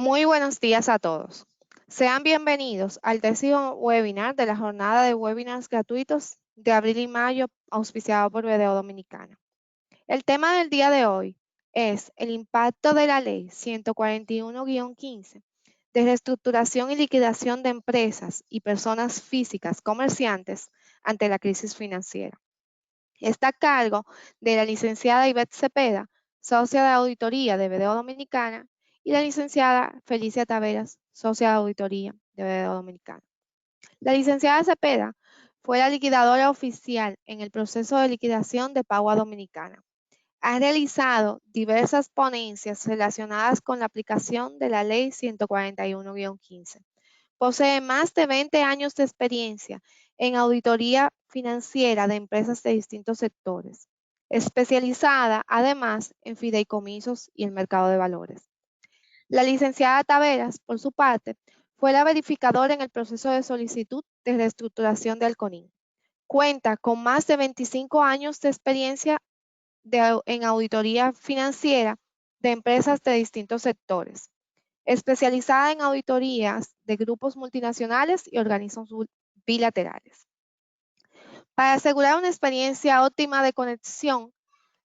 Muy buenos días a todos. Sean bienvenidos al 10º webinar de la jornada de webinars gratuitos de abril y mayo auspiciado por BDO Dominicana. El tema del día de hoy es el impacto de la ley 141-15 de reestructuración y liquidación de empresas y personas físicas comerciantes ante la crisis financiera. Está a cargo de la licenciada Ivette Cepeda, socia de auditoría de BDO Dominicana, y la licenciada Felicia Taveras, socia de auditoría de BDO Dominicana. La licenciada Cepeda fue la liquidadora oficial en el proceso de liquidación de Pagua Dominicana. Ha realizado diversas ponencias relacionadas con la aplicación de la Ley 141-15. Posee más de 20 años de experiencia en auditoría financiera de empresas de distintos sectores, especializada además en fideicomisos y el mercado de valores. La licenciada Taveras, por su parte, fue la verificadora en el proceso de solicitud de reestructuración de Alconim. Cuenta con más de 25 años de experiencia en auditoría financiera de empresas de distintos sectores, especializada en auditorías de grupos multinacionales y organismos bilaterales. Para asegurar una experiencia óptima de conexión,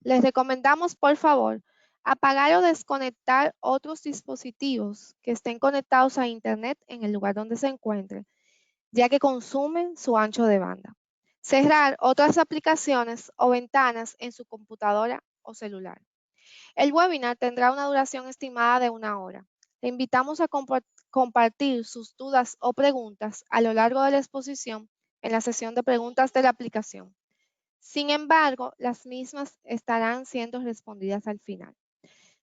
les recomendamos, por favor, apagar o desconectar otros dispositivos que estén conectados a Internet en el lugar donde se encuentren, ya que consumen su ancho de banda. Cerrar otras aplicaciones o ventanas en su computadora o celular. El webinar tendrá una duración estimada de 1 hora. Le invitamos a compartir sus dudas o preguntas a lo largo de la exposición en la sesión de preguntas de la aplicación. Sin embargo, las mismas estarán siendo respondidas al final.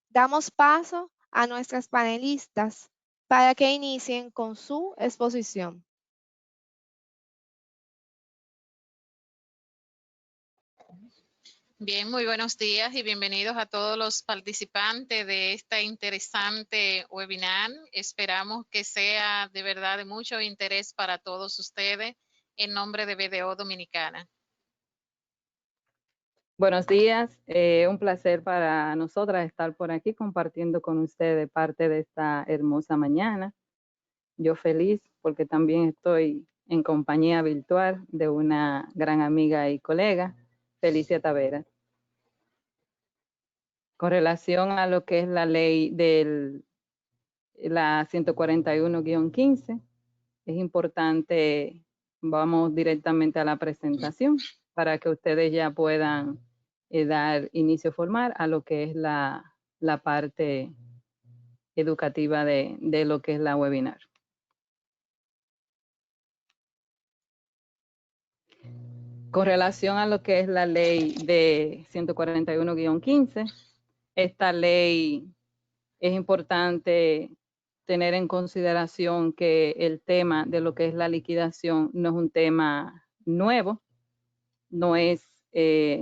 Damos paso a nuestras panelistas para que inicien con su exposición. Bien, muy buenos días y bienvenidos a todos los participantes de esta interesante webinar. Esperamos que sea de verdad de mucho interés para todos ustedes en nombre de BDO Dominicana. Buenos días, un placer para nosotras estar por aquí compartiendo con ustedes parte de esta hermosa mañana. Yo feliz porque también estoy en compañía virtual de una gran amiga y colega, Felicia Taveras. Con relación a lo que es la ley de la 141-15, es importante, vamos directamente a la presentación para que ustedes ya puedan dar inicio formal a lo que es la parte educativa de lo que es la webinar. Con relación a lo que es la ley de 141-15, esta ley es importante tener en consideración que el tema de lo que es la liquidación no es un tema nuevo, no es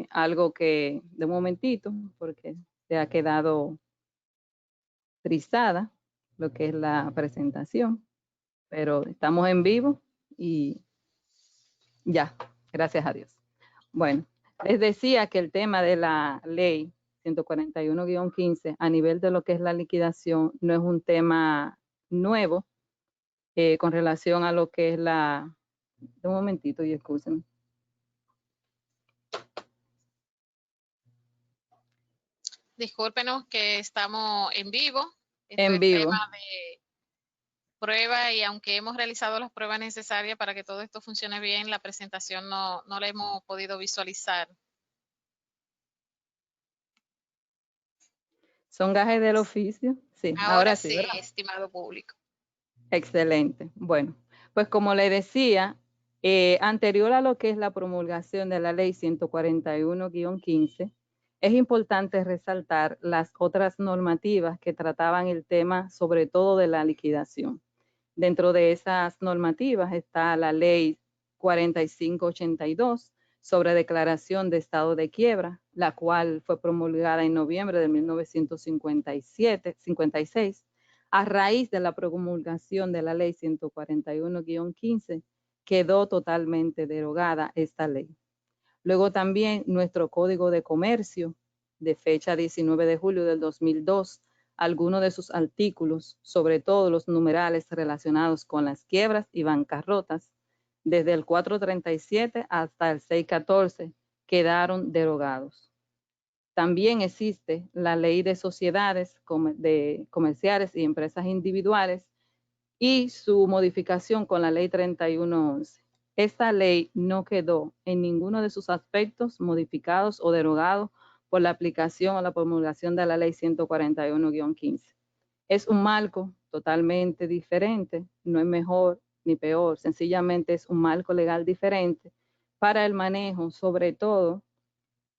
algo que de un momentito, porque se ha quedado frisada lo que es la presentación, pero estamos en vivo y ya, gracias a Dios. Bueno, les decía que el tema de la ley 141-15 a nivel de lo que es la liquidación no es un tema nuevo con relación a lo que es la... Un momentito y excusen. Discúlpenos que estamos en vivo. En vivo. Tema de prueba y aunque hemos realizado las pruebas necesarias para que todo esto funcione bien, la presentación no la hemos podido visualizar. ¿Son gajes del oficio? Sí, ahora sí, ¿verdad? Estimado público. Excelente. Bueno, pues como le decía, anterior a lo que es la promulgación de la ley 141-15, es importante resaltar las otras normativas que trataban el tema, sobre todo de la liquidación. Dentro de esas normativas está la ley 4582 sobre declaración de estado de quiebra, la cual fue promulgada en noviembre de 1956, a raíz de la promulgación de la ley 141-15, quedó totalmente derogada esta ley. Luego también nuestro Código de Comercio, de fecha 19 de julio del 2002, algunos de sus artículos, sobre todo los numerales relacionados con las quiebras y bancarrotas, desde el 437 hasta el 614, quedaron derogados. También existe la Ley de Sociedades Comerciales y Empresas Individuales y su modificación con la Ley 3111. Esta ley no quedó en ninguno de sus aspectos modificados o derogados por la aplicación o la promulgación de la Ley 141-15. Es un marco totalmente diferente, no es mejor ni peor, sencillamente es un marco legal diferente para el manejo, sobre todo,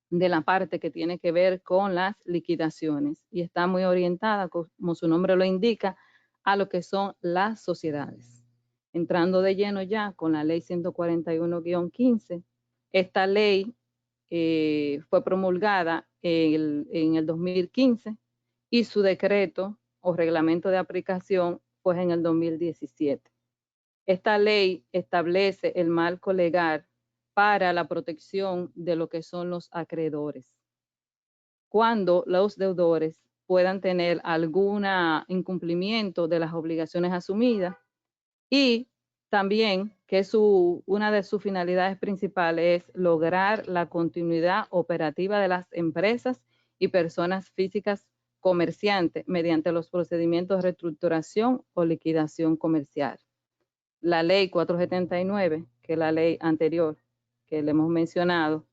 de la parte que tiene que ver con las liquidaciones y está muy orientada, como su nombre lo indica, a lo que son las sociedades. Entrando de lleno ya con la ley 141-15, esta ley fue promulgada en el 2015 y su decreto o reglamento de aplicación fue en el 2017. Esta ley establece el marco legal para la protección de lo que son los acreedores. Cuando los deudores puedan tener algún incumplimiento de las obligaciones asumidas y también que una de sus finalidades principales es lograr la continuidad operativa de las empresas y personas físicas comerciantes mediante los procedimientos de reestructuración o liquidación comercial. La ley 479, que es la ley anterior que le hemos mencionado,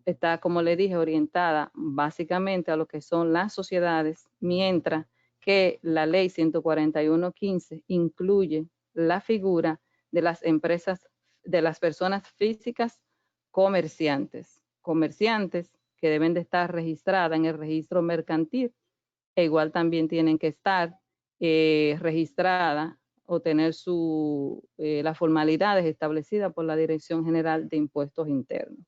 está, como le dije, orientada básicamente a lo que son las sociedades, mientras que la ley 141-15 incluye la figura de las empresas, de las personas físicas comerciantes que deben de estar registradas en el registro mercantil e igual también tienen que estar registradas o tener las formalidades establecidas por la Dirección General de Impuestos Internos.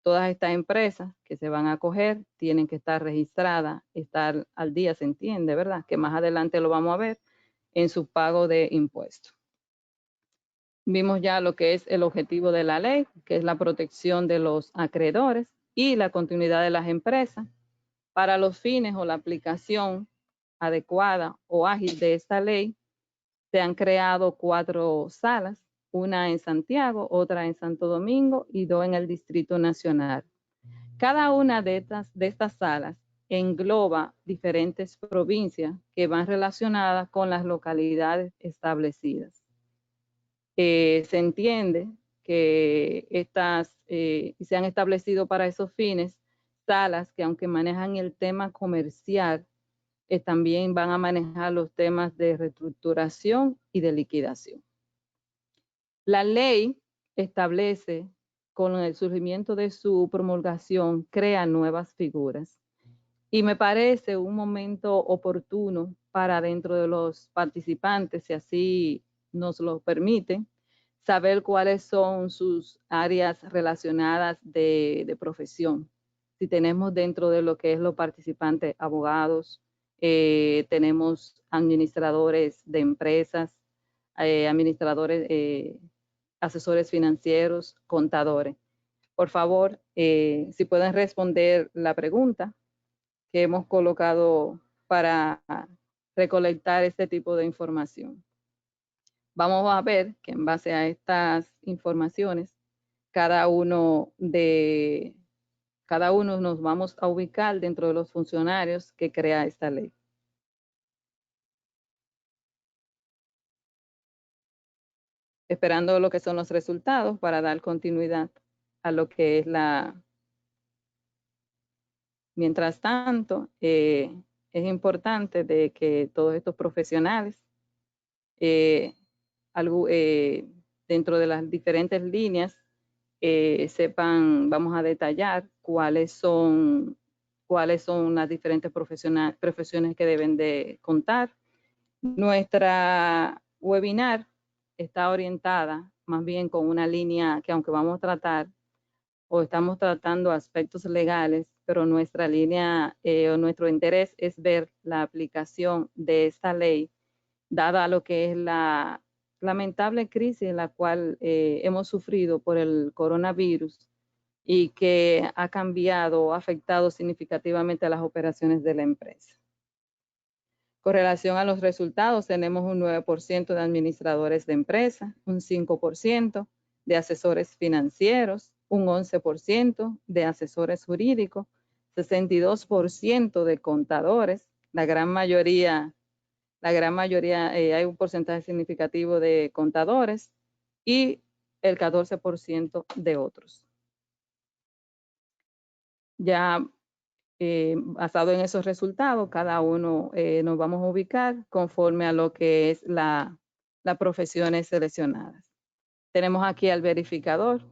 Todas estas empresas que se van a acoger tienen que estar registradas, estar al día, se entiende, ¿verdad? Que más adelante lo vamos a ver en su pago de impuestos. Vimos ya lo que es el objetivo de la ley, que es la protección de los acreedores y la continuidad de las empresas. Para los fines o la aplicación adecuada o ágil de esta ley, se han creado 4 salas, una en Santiago, otra en Santo Domingo y 2 en el Distrito Nacional. Cada una de estas salas engloba diferentes provincias que van relacionadas con las localidades establecidas. Se entiende que se han establecido para esos fines salas que, aunque manejan el tema comercial, también van a manejar los temas de reestructuración y de liquidación. La ley establece, con el surgimiento de su promulgación, crea nuevas figuras. Y me parece un momento oportuno para, dentro de los participantes, si así nos lo permiten, saber cuáles son sus áreas relacionadas de profesión. Si tenemos dentro de lo que es los participantes abogados, tenemos administradores de empresas, administradores, asesores financieros, contadores. Por favor, si pueden responder la pregunta que hemos colocado para recolectar este tipo de información. Vamos a ver que en base a estas informaciones, cada uno nos vamos a ubicar dentro de los funcionarios que crea esta ley. Esperando lo que son los resultados para dar continuidad a lo que es Mientras tanto, es importante de que todos estos profesionales, dentro de las diferentes líneas, sepan, vamos a detallar cuáles son las diferentes profesiones que deben de contar. Nuestra webinar está orientada más bien con una línea que, aunque vamos a tratar o estamos tratando aspectos legales, pero nuestra línea o nuestro interés es ver la aplicación de esta ley, dada lo que es la lamentable crisis en la cual hemos sufrido por el coronavirus y que ha cambiado o afectado significativamente a las operaciones de la empresa. Con relación a los resultados, tenemos un 9% de administradores de empresa, un 5% de asesores financieros, un 11% de asesores jurídicos, 62% de contadores, la gran mayoría hay un porcentaje significativo de contadores y el 14% de otros. Ya basado en esos resultados, cada uno nos vamos a ubicar conforme a lo que es las profesiones seleccionadas. Tenemos aquí al verificador.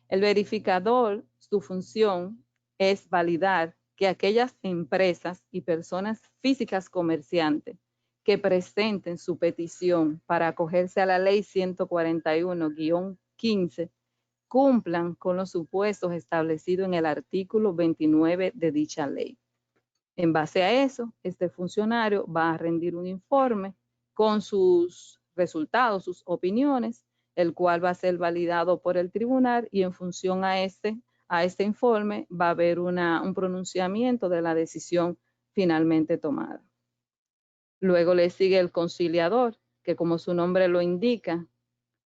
El verificador, su función es validar que aquellas empresas y personas físicas comerciantes que presenten su petición para acogerse a la ley 141-15 cumplan con los supuestos establecidos en el artículo 29 de dicha ley. En base a eso, este funcionario va a rendir un informe con sus resultados, sus opiniones, el cual va a ser validado por el tribunal y en función a este informe va a haber un pronunciamiento de la decisión finalmente tomada. Luego le sigue el conciliador, que como su nombre lo indica,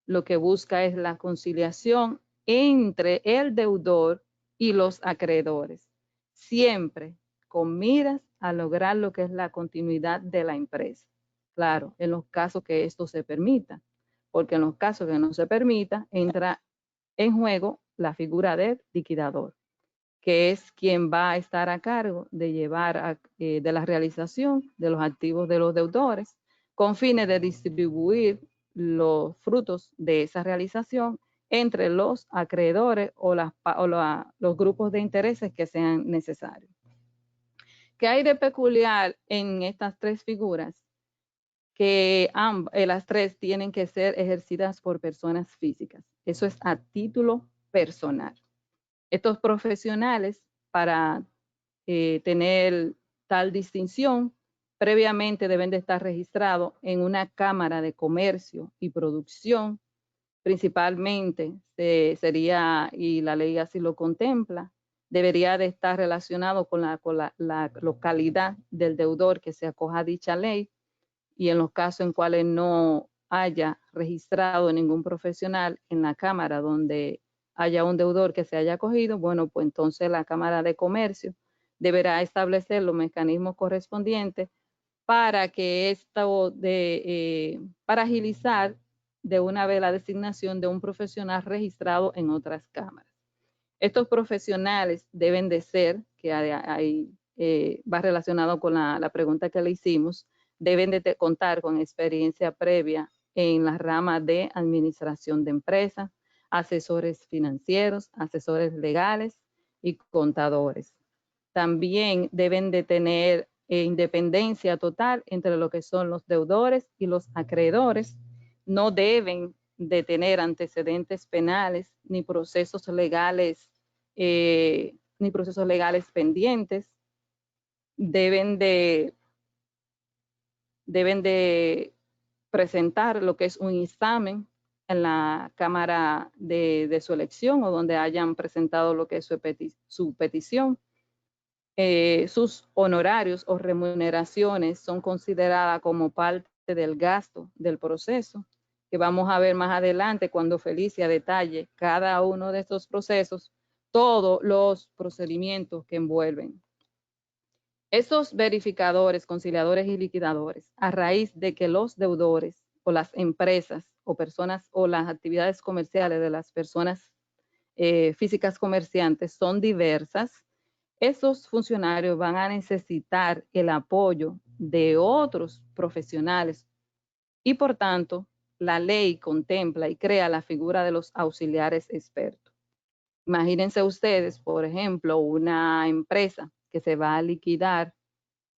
lo que busca es la conciliación entre el deudor y los acreedores, siempre con miras a lograr lo que es la continuidad de la empresa. Claro, en los casos que esto se permita, porque en los casos que no se permita, entra en juego la figura del liquidador, que es quien va a estar a cargo de llevar de la realización de los activos de los deudores con fines de distribuir los frutos de esa realización entre los acreedores o los grupos de intereses que sean necesarios. ¿Qué hay de peculiar en estas tres figuras? Que las tres tienen que ser ejercidas por personas físicas. Eso es a título personal. Estos profesionales, para tener tal distinción, previamente deben de estar registrados en una cámara de comercio y producción, principalmente sería, y la ley así lo contempla, debería de estar relacionado con la localidad del deudor que se acoja a dicha ley, y en los casos en cuales no haya registrado ningún profesional en la cámara donde haya un deudor que se haya acogido, bueno, pues entonces la Cámara de Comercio deberá establecer los mecanismos correspondientes para que para agilizar de una vez la designación de un profesional registrado en otras cámaras. Estos profesionales deben de ser, que ahí va relacionado con la pregunta que le hicimos, deben de contar con experiencia previa en la rama de administración de empresas, asesores financieros, asesores legales y contadores. También deben de tener independencia total entre lo que son los deudores y los acreedores. No deben de tener antecedentes penales ni procesos legales pendientes. Deben de presentar lo que es un examen en la cámara de su elección o donde hayan presentado lo que es su petición. Sus honorarios o remuneraciones son consideradas como parte del gasto del proceso, que vamos a ver más adelante cuando Felicia detalle cada uno de estos procesos, todos los procedimientos que envuelven. Esos verificadores, conciliadores y liquidadores, a raíz de que los deudores o las empresas o personas o las actividades comerciales de las personas físicas comerciantes son diversas, esos funcionarios van a necesitar el apoyo de otros profesionales y por tanto la ley contempla y crea la figura de los auxiliares expertos. Imagínense ustedes, por ejemplo, una empresa que se va a liquidar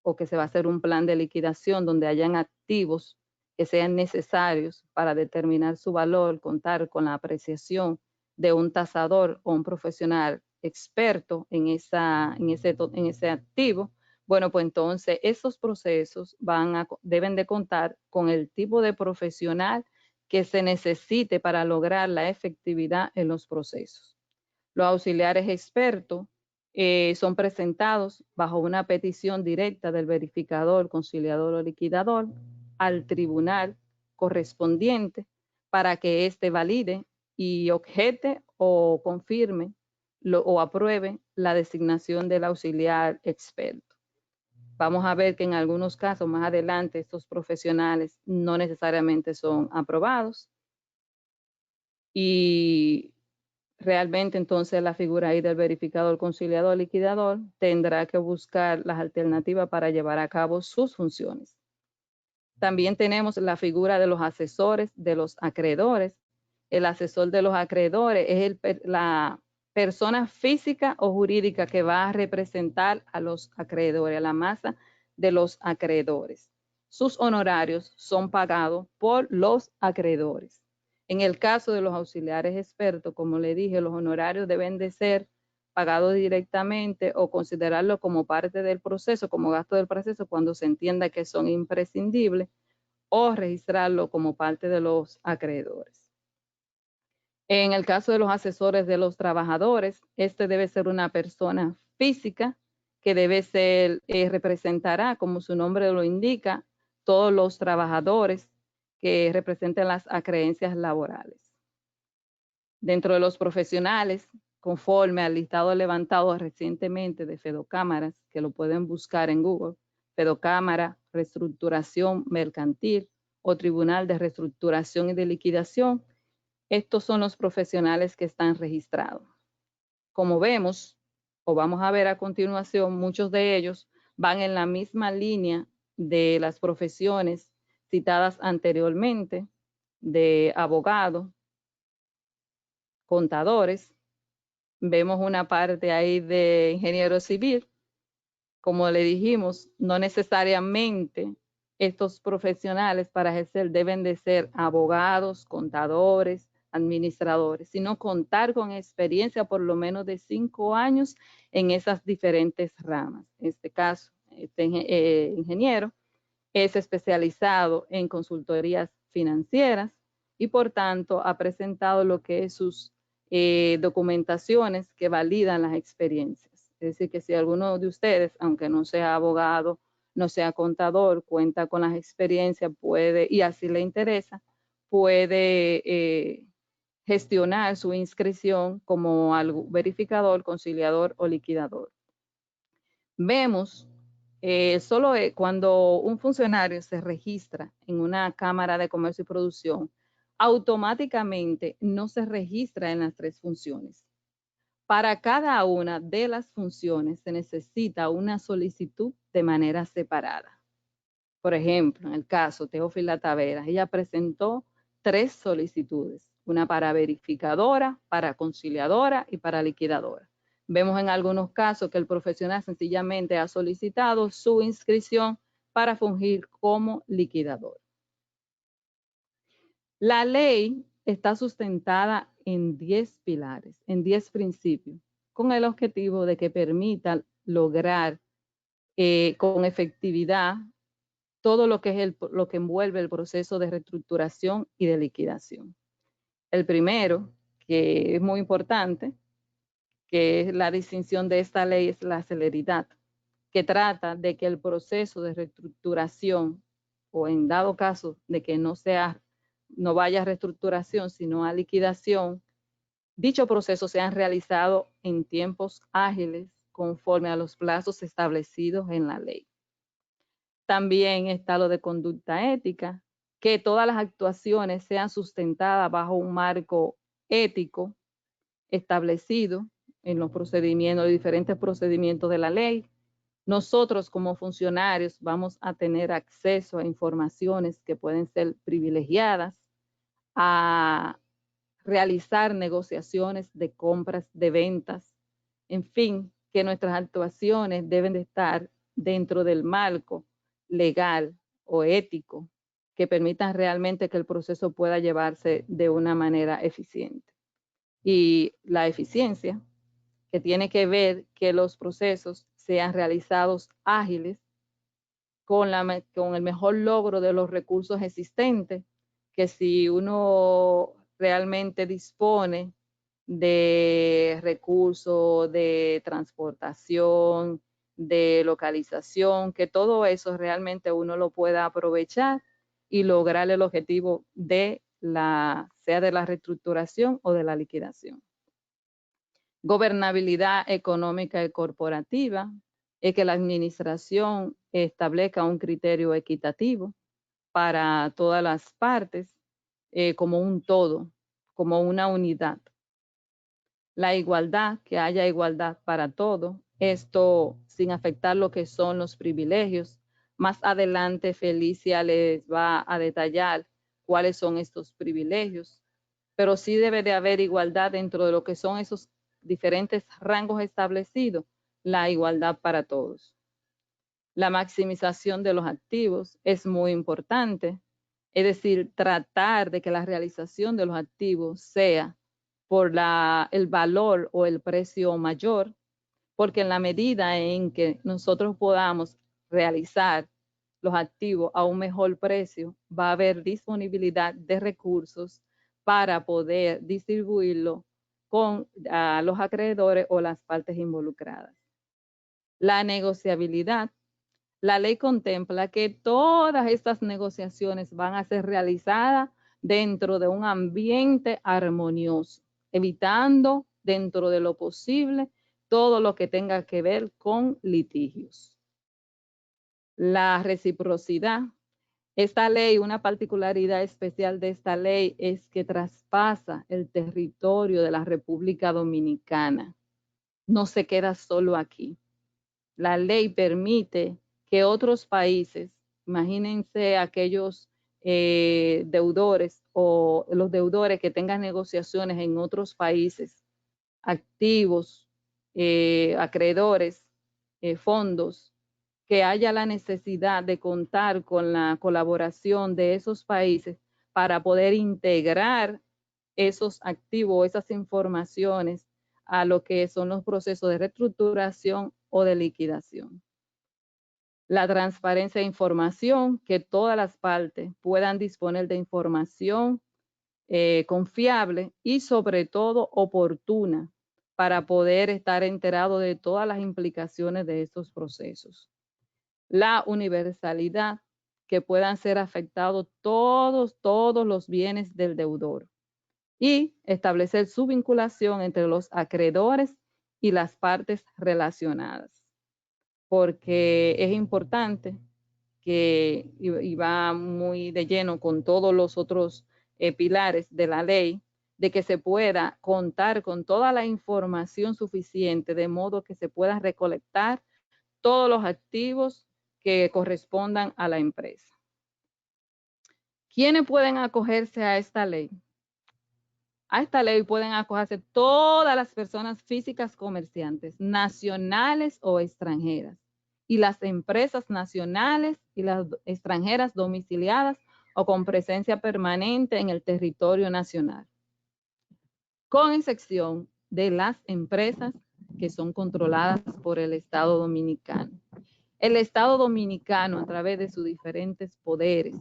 o que se va a hacer un plan de liquidación donde hayan activos que sean necesarios para determinar su valor, contar con la apreciación de un tasador o un profesional experto en ese activo. Bueno, pues entonces esos procesos deben de contar con el tipo de profesional que se necesite para lograr la efectividad en los procesos. Los auxiliares expertos son presentados bajo una petición directa del verificador, conciliador o liquidador al tribunal correspondiente para que éste valide y objete o confirme o apruebe la designación del auxiliar experto. Vamos a ver que en algunos casos más adelante estos profesionales no necesariamente son aprobados y realmente entonces la figura ahí del verificador, conciliador, liquidador tendrá que buscar las alternativas para llevar a cabo sus funciones. También tenemos la figura de los asesores de los acreedores. El asesor de los acreedores es la persona física o jurídica que va a representar a los acreedores, a la masa de los acreedores. Sus honorarios son pagados por los acreedores. En el caso de los auxiliares expertos, como le dije, los honorarios deben de ser pagados directamente o considerarlo como parte del proceso, como gasto del proceso, cuando se entienda que son imprescindibles, o registrarlo como parte de los acreedores. En el caso de los asesores de los trabajadores, este debe ser una persona física que debe ser, representará, como su nombre lo indica, todos los trabajadores que representen las acreencias laborales. Dentro de los profesionales, conforme al listado levantado recientemente de Fedocámaras, que lo pueden buscar en Google, Fedocámara, Reestructuración Mercantil o Tribunal de Reestructuración y de Liquidación, estos son los profesionales que están registrados. Como vemos, o vamos a ver a continuación, muchos de ellos van en la misma línea de las profesiones citadas anteriormente, de abogado, contadores. Vemos una parte ahí de ingeniero civil. Como le dijimos, no necesariamente estos profesionales para ejercer deben de ser abogados, contadores, administradores, sino contar con experiencia por lo menos de 5 años en esas diferentes ramas. En este caso, este ingeniero es especializado en consultorías financieras y por tanto ha presentado lo que es sus documentaciones que validan las experiencias. Es decir, que si alguno de ustedes, aunque no sea abogado, no sea contador, cuenta con las experiencias, puede, y así le interesa, puede gestionar su inscripción como verificador, conciliador o liquidador. Vemos solo cuando un funcionario se registra en una Cámara de Comercio y Producción, automáticamente no se registra en las 3 funciones. Para cada una de las funciones se necesita una solicitud de manera separada. Por ejemplo, en el caso Teófila Taveras, ella presentó 3 solicitudes, una para verificadora, para conciliadora y para liquidadora. Vemos en algunos casos que el profesional sencillamente ha solicitado su inscripción para fungir como liquidador. La ley está sustentada en 10 pilares, en 10 principios, con el objetivo de que permita lograr con efectividad todo lo que es lo que envuelve el proceso de reestructuración y de liquidación. El primero, que es muy importante, que es la distinción de esta ley, es la celeridad, que trata de que el proceso de reestructuración, o en dado caso de que no vaya a reestructuración, sino a liquidación, dicho proceso sea realizado en tiempos ágiles conforme a los plazos establecidos en la ley. También está lo de conducta ética, que todas las actuaciones sean sustentadas bajo un marco ético establecido en los procedimientos, los diferentes procedimientos de la ley. Nosotros como funcionarios vamos a tener acceso a informaciones que pueden ser privilegiadas, a realizar negociaciones de compras, de ventas, en fin, que nuestras actuaciones deben de estar dentro del marco legal o ético que permitan realmente que el proceso pueda llevarse de una manera eficiente. Y la eficiencia, que tiene que ver que los procesos sean realizados ágiles, con el mejor logro de los recursos existentes, que si uno realmente dispone de recursos, de transportación, de localización, que todo eso realmente uno lo pueda aprovechar y lograr el objetivo de sea de la reestructuración o de la liquidación. Gobernabilidad económica y corporativa es que la administración establezca un criterio equitativo para todas las partes como un todo, como una unidad. La igualdad, que haya igualdad para todo, esto sin afectar lo que son los privilegios. Más adelante Felicia les va a detallar cuáles son estos privilegios, pero sí debe de haber igualdad dentro de lo que son esos diferentes rangos establecidos, la igualdad para todos. La maximización de los activos es muy importante, es decir, tratar de que la realización de los activos sea por el valor o el precio mayor, porque en la medida en que nosotros podamos realizar los activos a un mejor precio, va a haber disponibilidad de recursos para poder distribuirlo con los acreedores o las partes involucradas. La negociabilidad. La ley contempla que todas estas negociaciones van a ser realizadas dentro de un ambiente armonioso, evitando dentro de lo posible todo lo que tenga que ver con litigios. La reciprocidad. Esta ley, una particularidad especial de esta ley es que traspasa el territorio de la República Dominicana. No se queda solo aquí. La ley permite que otros países, imagínense aquellos deudores o los deudores que tengan negociaciones en otros países, activos, acreedores, fondos, que haya la necesidad de contar con la colaboración de esos países para poder integrar esos activos, esas informaciones a lo que son los procesos de reestructuración o de liquidación. La transparencia de información, que todas las partes puedan disponer de información confiable y sobre todo oportuna para poder estar enterado de todas las implicaciones de estos procesos. La universalidad, que puedan ser afectados todos los bienes del deudor y establecer su vinculación entre los acreedores y las partes relacionadas, porque es importante que, y va muy de lleno con todos los otros pilares de la ley, de que se pueda contar con toda la información suficiente de modo que se puedan recolectar todos los activos que correspondan a la empresa. ¿Quiénes pueden acogerse a esta ley? A esta ley pueden acogerse todas las personas físicas comerciantes, nacionales o extranjeras, y las empresas nacionales y las extranjeras domiciliadas o con presencia permanente en el territorio nacional, con excepción de las empresas que son controladas por el Estado Dominicano. El Estado Dominicano, a través de sus diferentes poderes,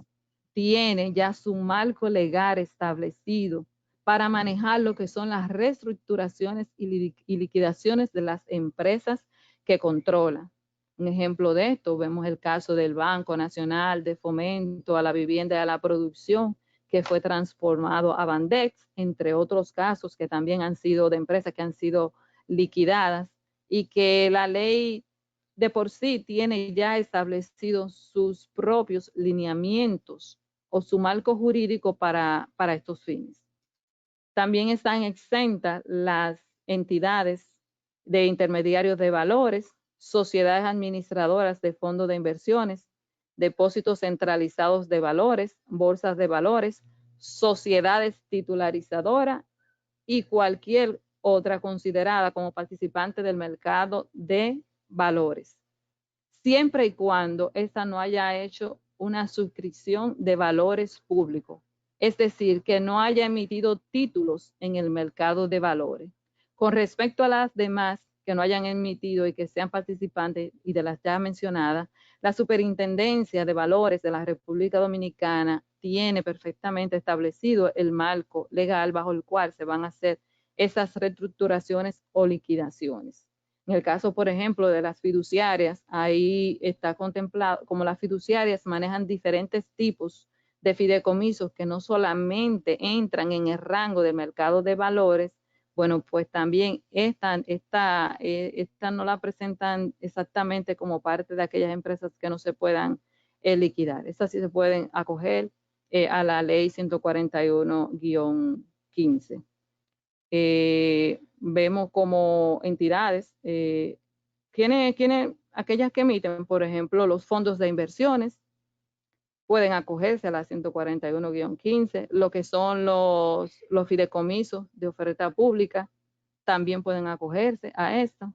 tiene ya su marco legal establecido para manejar lo que son las reestructuraciones y liquidaciones de las empresas que controla. Un ejemplo de esto, vemos el caso del Banco Nacional de Fomento a la Vivienda y a la Producción, que fue transformado a Bandex, entre otros casos que también han sido de empresas que han sido liquidadas, y que la ley de por sí tiene ya establecidos sus propios lineamientos o su marco jurídico para estos fines. También están exentas las entidades de intermediarios de valores, sociedades administradoras de fondos de inversiones, depósitos centralizados de valores, bolsas de valores, sociedades titularizadoras y cualquier otra considerada como participante del mercado de valores, siempre y cuando ésta no haya hecho una suscripción de valores públicos, es decir, que no haya emitido títulos en el mercado de valores. Con respecto a las demás que no hayan emitido y que sean participantes y de las ya mencionadas, la Superintendencia de Valores de la República Dominicana tiene perfectamente establecido el marco legal bajo el cual se van a hacer esas reestructuraciones o liquidaciones. En el caso, por ejemplo, de las fiduciarias, ahí está contemplado, como las fiduciarias manejan diferentes tipos de fideicomisos que no solamente entran en el rango de mercado de valores, bueno, pues también esta no la presentan exactamente como parte de aquellas empresas que no se puedan liquidar. Estas sí se pueden acoger a la ley 141-15. Vemos como entidades, aquellas que emiten, por ejemplo, los fondos de inversiones, pueden acogerse a la 141-15, lo que son los fideicomisos de oferta pública, también pueden acogerse a esto.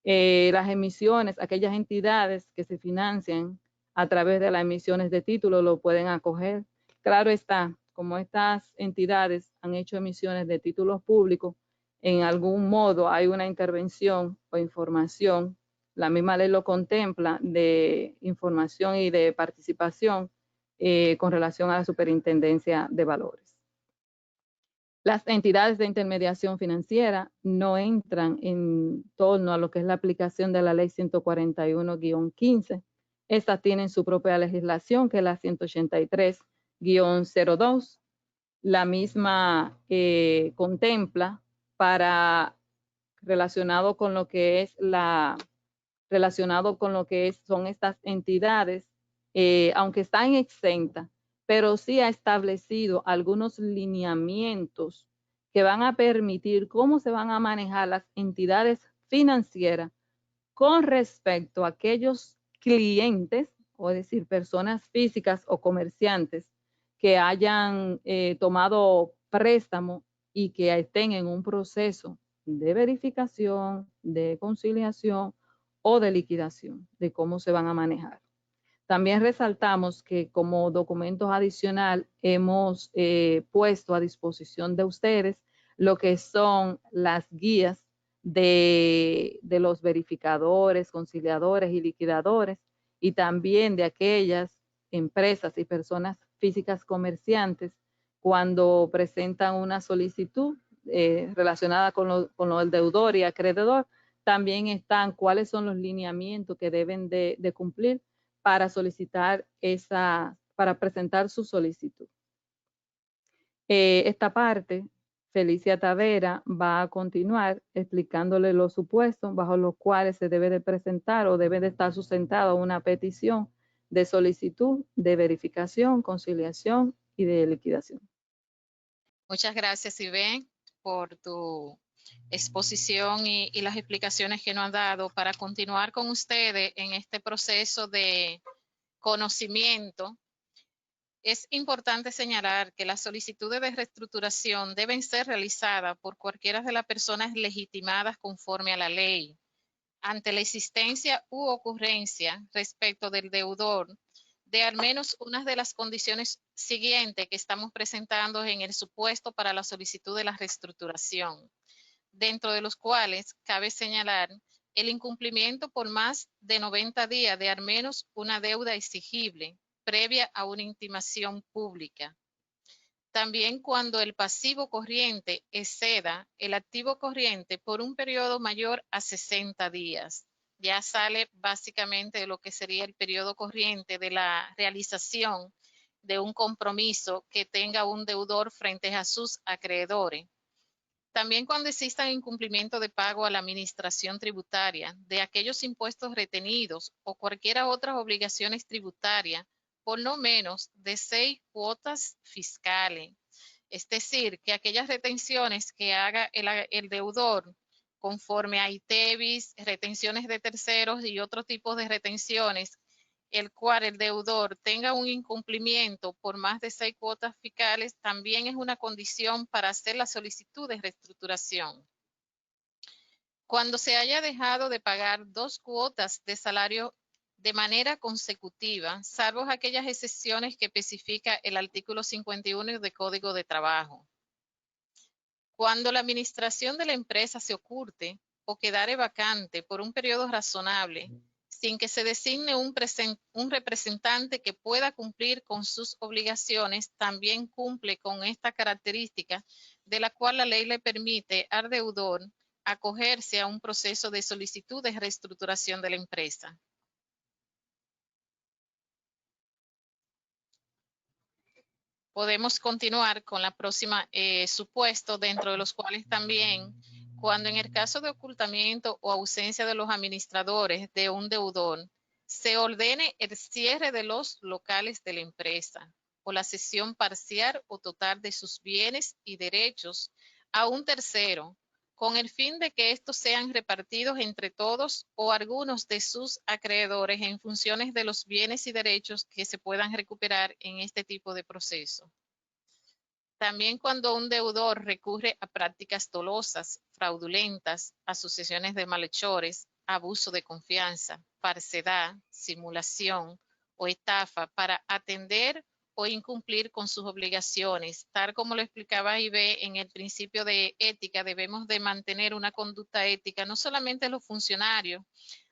Las emisiones, aquellas entidades que se financian a través de las emisiones de títulos lo pueden acoger. Claro está, como estas entidades han hecho emisiones de títulos públicos, en algún modo hay una intervención o información, la misma ley lo contempla, de información y de participación con relación a la superintendencia de valores. Las entidades de intermediación financiera no entran en torno a lo que es la aplicación de la ley 141-15. Estas tienen su propia legislación, que es la 183-02. La misma contempla relacionado con lo que son estas entidades, aunque están exentas, pero sí ha establecido algunos lineamientos que van a permitir cómo se van a manejar las entidades financieras con respecto a aquellos clientes, o decir, personas físicas o comerciantes que hayan tomado préstamo y que estén en un proceso de verificación, de conciliación o de liquidación, de cómo se van a manejar. También resaltamos que como documentos adicional hemos puesto a disposición de ustedes lo que son las guías de los verificadores, conciliadores y liquidadores, y también de aquellas empresas y personas físicas comerciantes cuando presentan una solicitud relacionada con lo del deudor y acreedor. También están cuáles son los lineamientos que deben de cumplir para solicitar para presentar su solicitud. Esta parte, Felicia Tavera va a continuar explicándole los supuestos bajo los cuales se debe de presentar o debe de estar sustentada una petición de solicitud de verificación, conciliación y de liquidación. Muchas gracias, Ivén, por tu exposición y las explicaciones que nos han dado para continuar con ustedes en este proceso de conocimiento. Es importante señalar que las solicitudes de reestructuración deben ser realizadas por cualquiera de las personas legitimadas conforme a la ley, ante la existencia u ocurrencia respecto del deudor de al menos una de las condiciones siguientes que estamos presentando en el supuesto para la solicitud de la reestructuración, dentro de los cuales cabe señalar el incumplimiento por más de 90 días de al menos una deuda exigible previa a una intimación pública. También cuando el pasivo corriente exceda el activo corriente por un periodo mayor a 60 días. Ya sale básicamente de lo que sería el periodo corriente de la realización de un compromiso que tenga un deudor frente a sus acreedores. También cuando exista incumplimiento de pago a la administración tributaria de aquellos impuestos retenidos o cualquier otras obligaciones tributarias por no menos de 6 cuotas fiscales. Es decir, que aquellas retenciones que haga el deudor conforme a ITEVIS, retenciones de terceros y otro tipo de retenciones, el cual el deudor tenga un incumplimiento por más de 6 cuotas fiscales, también es una condición para hacer la solicitud de reestructuración. Cuando se haya dejado de pagar 2 cuotas de salario de manera consecutiva, salvo aquellas excepciones que especifica el artículo 51 del Código de Trabajo. Cuando la administración de la empresa se oculte o quedare vacante por un periodo razonable, sin que se designe un representante que pueda cumplir con sus obligaciones, también cumple con esta característica de la cual la ley le permite al deudor acogerse a un proceso de solicitud de reestructuración de la empresa. Podemos continuar con la próxima supuesto, dentro de los cuales también, cuando en el caso de ocultamiento o ausencia de los administradores de un deudor, se ordene el cierre de los locales de la empresa o la cesión parcial o total de sus bienes y derechos a un tercero, con el fin de que estos sean repartidos entre todos o algunos de sus acreedores en funciones de los bienes y derechos que se puedan recuperar en este tipo de proceso. También cuando un deudor recurre a prácticas dolosas, fraudulentas, asociaciones de malhechores, abuso de confianza, falsedad, simulación o estafa para atender o incumplir con sus obligaciones. Tal como lo explicaba Ibe en el principio de ética, debemos de mantener una conducta ética, no solamente los funcionarios,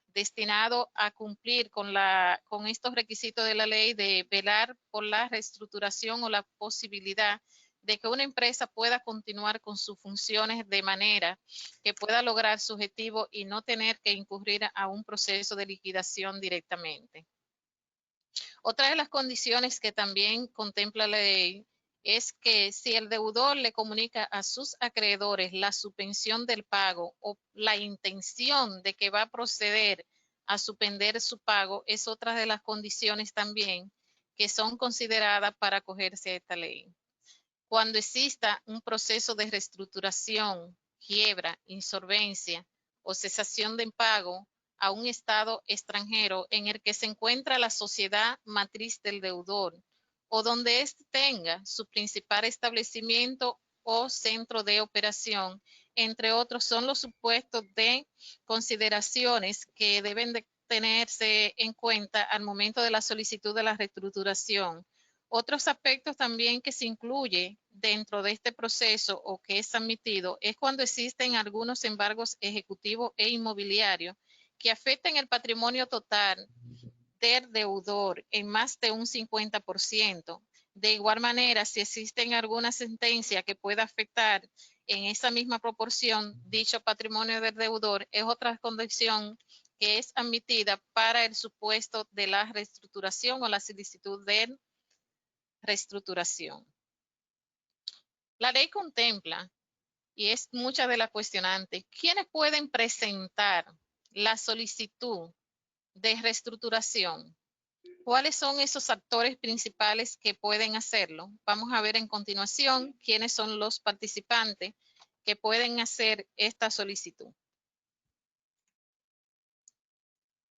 destinado a cumplir con estos requisitos de la ley de velar por la reestructuración o la posibilidad de que una empresa pueda continuar con sus funciones de manera que pueda lograr su objetivo y no tener que incurrir a un proceso de liquidación directamente. Otra de las condiciones que también contempla la ley es que si el deudor le comunica a sus acreedores la suspensión del pago o la intención de que va a proceder a suspender su pago, es otra de las condiciones también que son consideradas para acogerse a esta ley. Cuando exista un proceso de reestructuración, quiebra, insolvencia o cesación de pago a un estado extranjero en el que se encuentra la sociedad matriz del deudor o donde éste tenga su principal establecimiento o centro de operación, entre otros, son los supuestos de consideraciones que deben de tenerse en cuenta al momento de la solicitud de la reestructuración. Otros aspectos también que se incluye dentro de este proceso o que es admitido es cuando existen algunos embargos ejecutivos e inmobiliarios que afecten el patrimonio total del deudor en más de un 50%. De igual manera, si existen alguna sentencia que pueda afectar en esa misma proporción dicho patrimonio del deudor, es otra condición que es admitida para el supuesto de la reestructuración o la solicitud de reestructuración. La ley contempla, y es mucha de la cuestionante, ¿quiénes pueden presentar la solicitud de reestructuración? ¿Cuáles son esos actores principales que pueden hacerlo? Vamos a ver en continuación quiénes son los participantes que pueden hacer esta solicitud.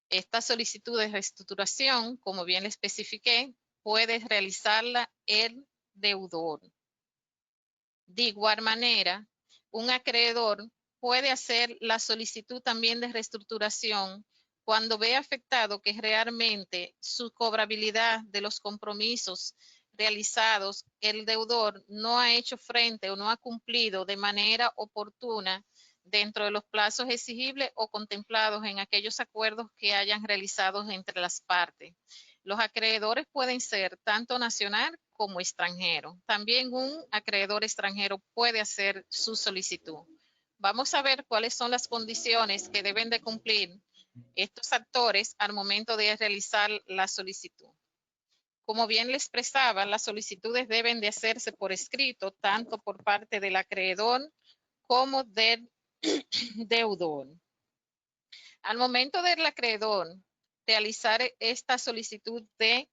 Esta solicitud de reestructuración, como bien le especifiqué, puede realizarla el deudor. De igual manera, un acreedor puede hacer la solicitud también de reestructuración cuando ve afectado que realmente su cobrabilidad de los compromisos realizados, el deudor no ha hecho frente o no ha cumplido de manera oportuna dentro de los plazos exigibles o contemplados en aquellos acuerdos que hayan realizado entre las partes. Los acreedores pueden ser tanto nacional como extranjero. También un acreedor extranjero puede hacer su solicitud. Vamos a ver cuáles son las condiciones que deben de cumplir estos actores al momento de realizar la solicitud. Como bien le expresaba, las solicitudes deben de hacerse por escrito, tanto por parte del acreedor como del deudor. Al momento del acreedor realizar esta solicitud de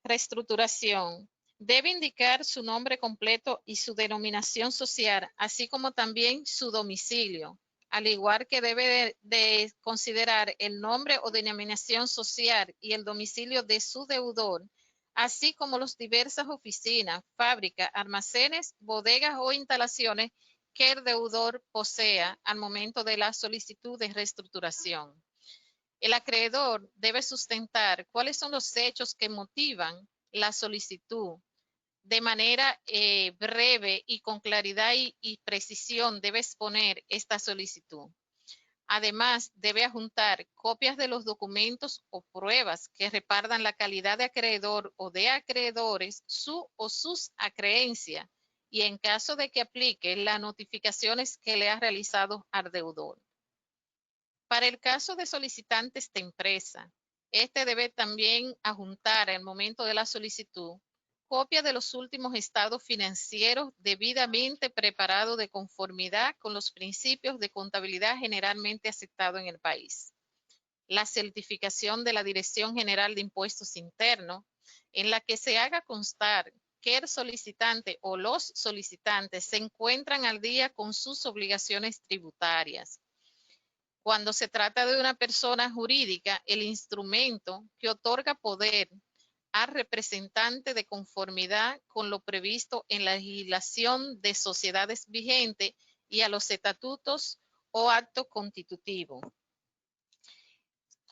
reestructuración, debe indicar su nombre completo y su denominación social, así como también su domicilio, al igual que debe de considerar el nombre o denominación social y el domicilio de su deudor, así como las diversas oficinas, fábricas, almacenes, bodegas o instalaciones que el deudor posea al momento de la solicitud de reestructuración. El acreedor debe sustentar cuáles son los hechos que motivan la solicitud. De manera breve y con claridad y precisión debe exponer esta solicitud. Además, debe adjuntar copias de los documentos o pruebas que respaldan la calidad de acreedor o de acreedores, su o sus acreencias, y en caso de que aplique, las notificaciones que le ha realizado al deudor. Para el caso de solicitantes de empresa, este debe también adjuntar al momento de la solicitud copia de los últimos estados financieros debidamente preparados de conformidad con los principios de contabilidad generalmente aceptados en el país. La certificación de la Dirección General de Impuestos Internos, en la que se haga constar que el solicitante o los solicitantes se encuentran al día con sus obligaciones tributarias. Cuando se trata de una persona jurídica, el instrumento que otorga poder al representante de conformidad con lo previsto en la legislación de sociedades vigente y a los estatutos o actos constitutivos.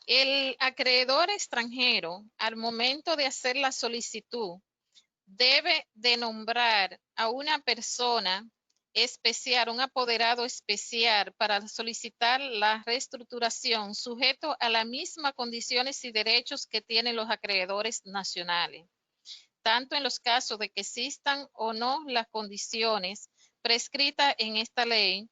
El acreedor extranjero, al momento de hacer la solicitud, debe de nombrar a una persona especial, un apoderado especial para solicitar la reestructuración sujeto a las mismas condiciones y derechos que tienen los acreedores nacionales, tanto en los casos de que existan o no las condiciones prescritas en esta ley,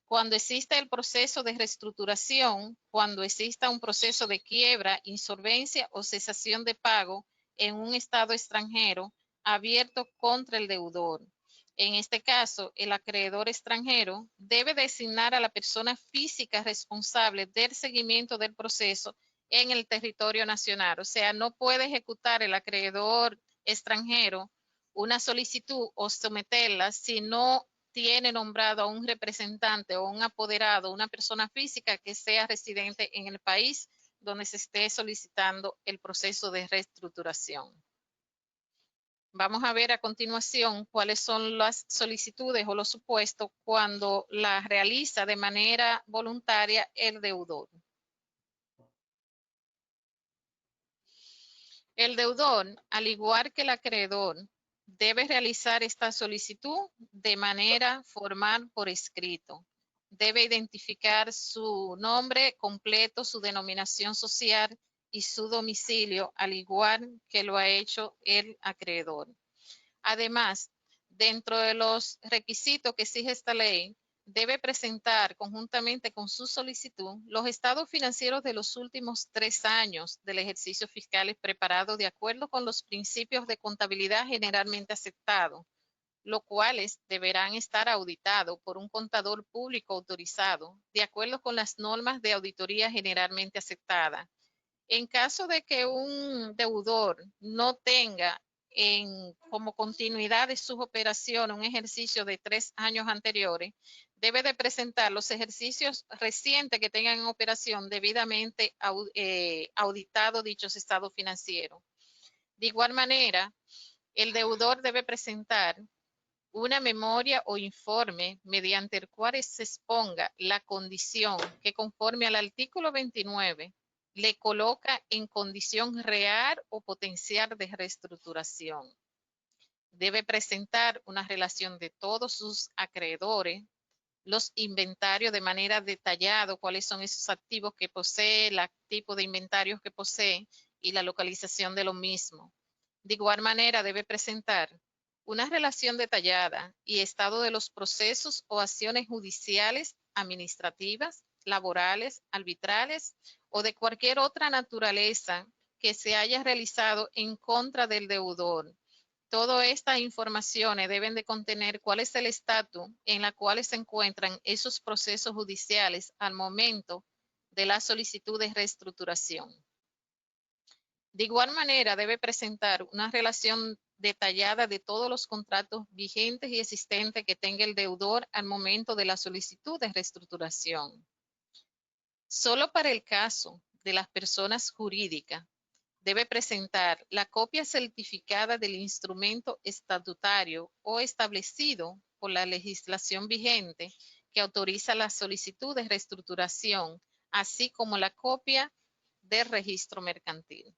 cuando exista el proceso de reestructuración, cuando exista un proceso de quiebra, insolvencia o cesación de pago en un estado extranjero abierto contra el deudor. En este caso, el acreedor extranjero debe designar a la persona física responsable del seguimiento del proceso en el territorio nacional. O sea, no puede ejecutar el acreedor extranjero una solicitud o someterla si no tiene nombrado a un representante o un apoderado, una persona física que sea residente en el país donde se esté solicitando el proceso de reestructuración. Vamos a ver a continuación cuáles son las solicitudes o los supuestos cuando las realiza de manera voluntaria el deudor. El deudor, al igual que el acreedor, debe realizar esta solicitud de manera formal por escrito. Debe identificar su nombre completo, su denominación social y su domicilio, al igual que lo ha hecho el acreedor. Además, dentro de los requisitos que exige esta ley, debe presentar conjuntamente con su solicitud los estados financieros de los últimos 3 años del ejercicio fiscal preparados de acuerdo con los principios de contabilidad generalmente aceptados, los cuales deberán estar auditados por un contador público autorizado de acuerdo con las normas de auditoría generalmente aceptadas. En caso de que un deudor no tenga como continuidad de sus operaciones un ejercicio de 3 años anteriores, debe de presentar los ejercicios recientes que tengan en operación debidamente auditado dichos estados financieros. De igual manera, el deudor debe presentar una memoria o informe mediante el cual se exponga la condición que, conforme al artículo 29, le coloca en condición real o potencial de reestructuración. Debe presentar una relación de todos sus acreedores, los inventarios de manera detallada, cuáles son esos activos que posee, el tipo de inventarios que posee y la localización de lo mismo. De igual manera, debe presentar una relación detallada y estado de los procesos o acciones judiciales, administrativas, laborales, arbitrales o de cualquier otra naturaleza que se haya realizado en contra del deudor. Todas estas informaciones deben de contener cuál es el estatus en la cual se encuentran esos procesos judiciales al momento de la solicitud de reestructuración. De igual manera, debe presentar una relación detallada de todos los contratos vigentes y existentes que tenga el deudor al momento de la solicitud de reestructuración. Solo para el caso de las personas jurídicas, debe presentar la copia certificada del instrumento estatutario o establecido por la legislación vigente que autoriza la solicitud de reestructuración, así como la copia del registro mercantil.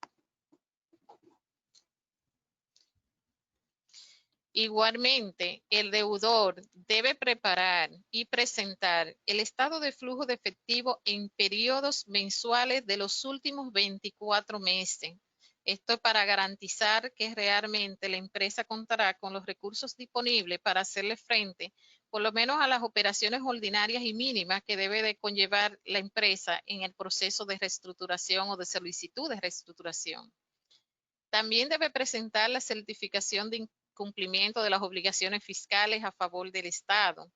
Igualmente, el deudor debe preparar y presentar el estado de flujo de efectivo en periodos mensuales de los últimos 24 meses. Esto es para garantizar que realmente la empresa contará con los recursos disponibles para hacerle frente, por lo menos a las operaciones ordinarias y mínimas que debe de conllevar la empresa en el proceso de reestructuración o de solicitud de reestructuración. También debe presentar la certificación de cumplimiento de las obligaciones fiscales a favor del Estado.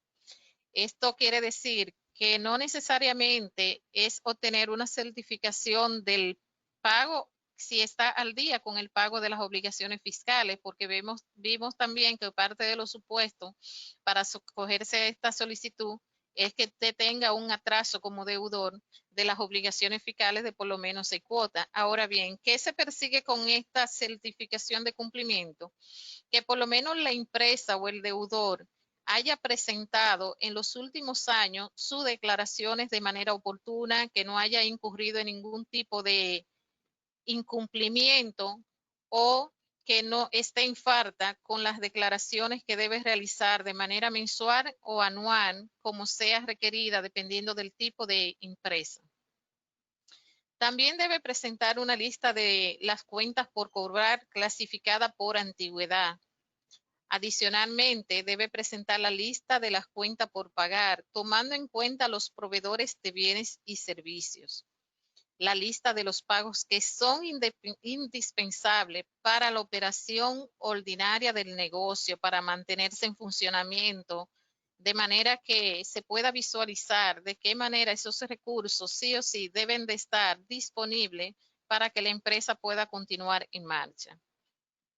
Esto quiere decir que no necesariamente es obtener una certificación del pago si está al día con el pago de las obligaciones fiscales, porque vimos también que parte de los supuestos para acogerse a esta solicitud es que usted tenga un atraso como deudor de las obligaciones fiscales de por lo menos 6 cuotas. Ahora bien, ¿qué se persigue con esta certificación de cumplimiento? Que por lo menos la empresa o el deudor haya presentado en los últimos años sus declaraciones de manera oportuna, que no haya incurrido en ningún tipo de incumplimiento o que no esté en falta con las declaraciones que debe realizar de manera mensual o anual, como sea requerida, dependiendo del tipo de empresa. También debe presentar una lista de las cuentas por cobrar clasificada por antigüedad. Adicionalmente, debe presentar la lista de las cuentas por pagar, tomando en cuenta los proveedores de bienes y servicios. La lista de los pagos que son indispensables para la operación ordinaria del negocio, para mantenerse en funcionamiento, de manera que se pueda visualizar de qué manera esos recursos sí o sí deben de estar disponibles para que la empresa pueda continuar en marcha.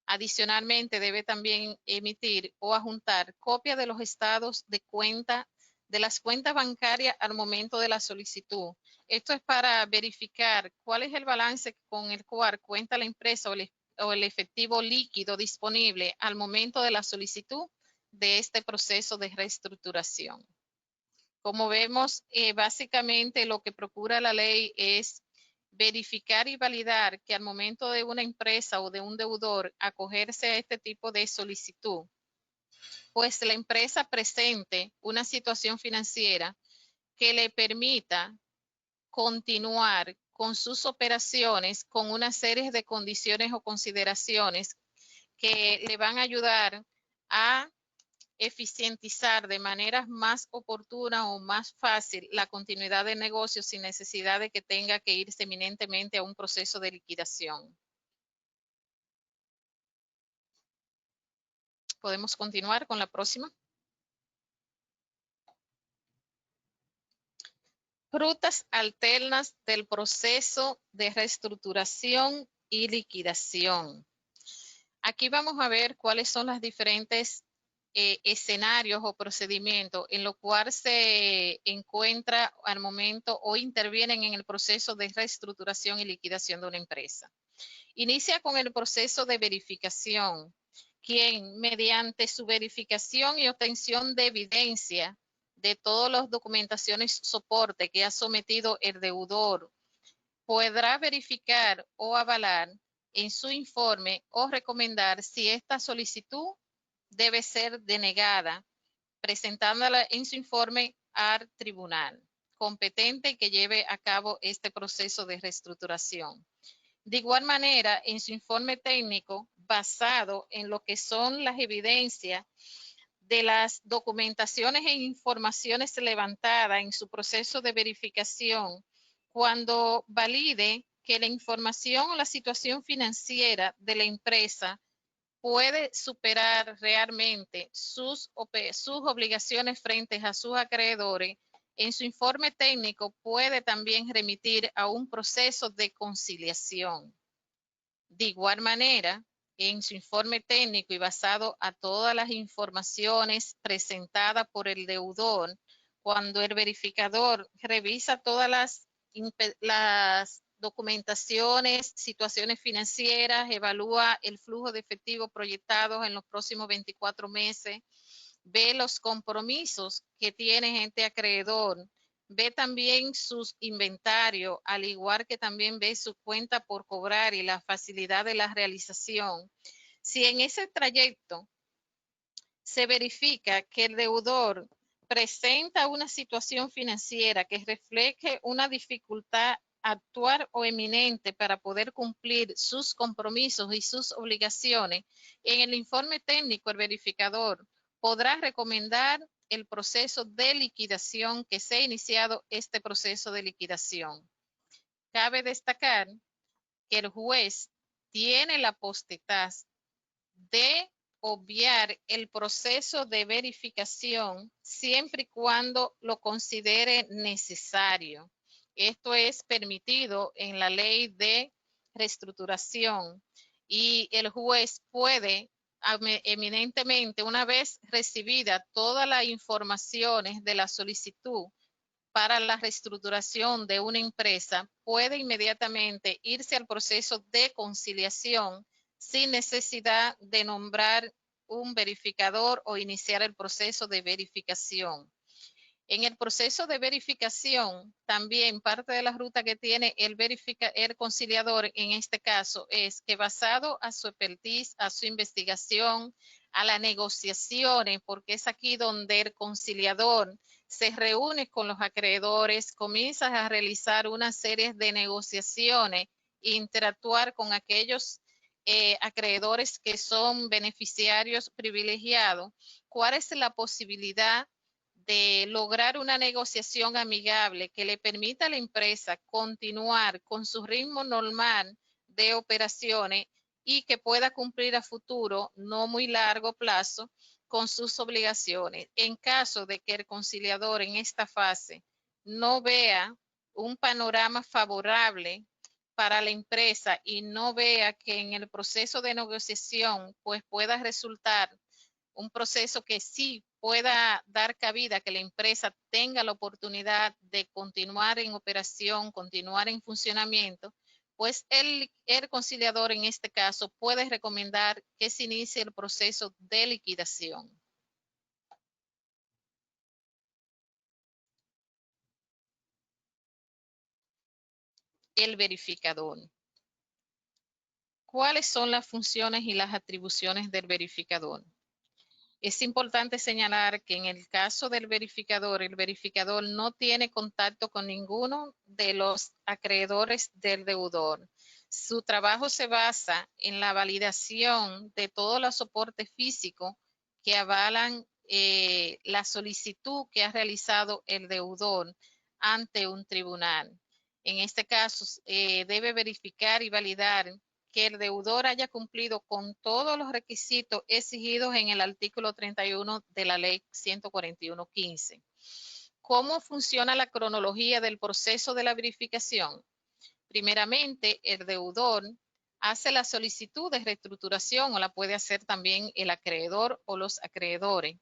Adicionalmente, debe también emitir o adjuntar copia de los estados de cuenta de las cuentas bancarias al momento de la solicitud. Esto es para verificar cuál es el balance con el cual cuenta la empresa o el efectivo líquido disponible al momento de la solicitud de este proceso de reestructuración. Como vemos, básicamente lo que procura la ley es verificar y validar que al momento de una empresa o de un deudor acogerse a este tipo de solicitud, pues la empresa presente una situación financiera que le permita continuar con sus operaciones con una serie de condiciones o consideraciones que le van a ayudar a eficientizar de manera más oportuna o más fácil la continuidad del negocio sin necesidad de que tenga que irse eminentemente a un proceso de liquidación. Podemos continuar con la próxima. Rutas alternas del proceso de reestructuración y liquidación. Aquí vamos a ver cuáles son las diferentes escenarios o procedimientos en los cuales se encuentra al momento o intervienen en el proceso de reestructuración y liquidación de una empresa. Inicia con el proceso de verificación, quien mediante su verificación y obtención de evidencia de todas las documentaciones soporte que ha sometido el deudor, podrá verificar o avalar en su informe o recomendar si esta solicitud debe ser denegada, presentándola en su informe al tribunal competente que lleve a cabo este proceso de reestructuración. De igual manera, en su informe técnico, basado en lo que son las evidencias de las documentaciones e informaciones levantadas en su proceso de verificación, cuando valide que la información o la situación financiera de la empresa puede superar realmente sus obligaciones frente a sus acreedores, en su informe técnico puede también remitir a un proceso de conciliación. De igual manera, en su informe técnico y basado a todas las informaciones presentadas por el deudor, cuando el verificador revisa todas las documentaciones, situaciones financieras, evalúa el flujo de efectivo proyectado en los próximos 24 meses, ve los compromisos que tiene gente acreedor, ve también sus inventarios, al igual que también ve su cuenta por cobrar y la facilidad de la realización. Si en ese trayecto se verifica que el deudor presenta una situación financiera que refleje una dificultad actual o eminente para poder cumplir sus compromisos y sus obligaciones, en el informe técnico el verificador podrá recomendar el proceso de liquidación, que se ha iniciado este proceso de liquidación. Cabe destacar que el juez tiene la potestad de obviar el proceso de verificación siempre y cuando lo considere necesario. Esto es permitido en la ley de reestructuración y el juez puede eminentemente, una vez recibida todas las informaciones de la solicitud para la reestructuración de una empresa, puede inmediatamente irse al proceso de conciliación sin necesidad de nombrar un verificador o iniciar el proceso de verificación. En el proceso de verificación, también parte de la ruta que tiene el conciliador en este caso es que, basado a su expertise, a su investigación, a las negociaciones, porque es aquí donde el conciliador se reúne con los acreedores, comienza a realizar una serie de negociaciones e interactuar con aquellos acreedores que son beneficiarios privilegiados. ¿Cuál es la posibilidad de lograr una negociación amigable que le permita a la empresa continuar con su ritmo normal de operaciones y que pueda cumplir a futuro, no muy largo plazo, con sus obligaciones? En caso de que el conciliador en esta fase no vea un panorama favorable para la empresa y no vea que en el proceso de negociación pues pueda resultar un proceso que sí pueda dar cabida a que la empresa tenga la oportunidad de continuar en operación, continuar en funcionamiento, pues el conciliador en este caso puede recomendar que se inicie el proceso de liquidación. El verificador. ¿Cuáles son las funciones y las atribuciones del verificador? Es importante señalar que en el caso del verificador, el verificador no tiene contacto con ninguno de los acreedores del deudor. Su trabajo se basa en la validación de todos los soportes físicos que avalan la solicitud que ha realizado el deudor ante un tribunal. En este caso, debe verificar y validar que el deudor haya cumplido con todos los requisitos exigidos en el artículo 31 de la ley 141.15. ¿Cómo funciona la cronología del proceso de la verificación? Primeramente, el deudor hace la solicitud de reestructuración, o la puede hacer también el acreedor o los acreedores.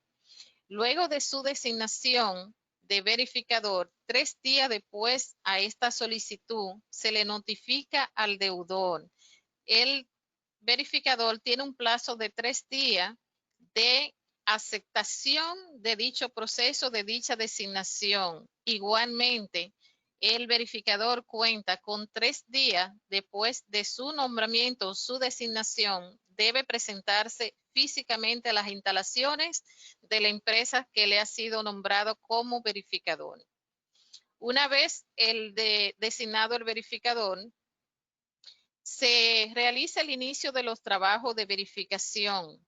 Luego de su designación de verificador, 3 días después a esta solicitud, se le notifica al deudor. El verificador tiene un plazo de 3 días de aceptación de dicho proceso, de dicha designación. Igualmente, el verificador cuenta con 3 días después de su nombramiento, su designación, debe presentarse físicamente a las instalaciones de la empresa que le ha sido nombrado como verificador. Una vez designado el verificador, se realiza el inicio de los trabajos de verificación.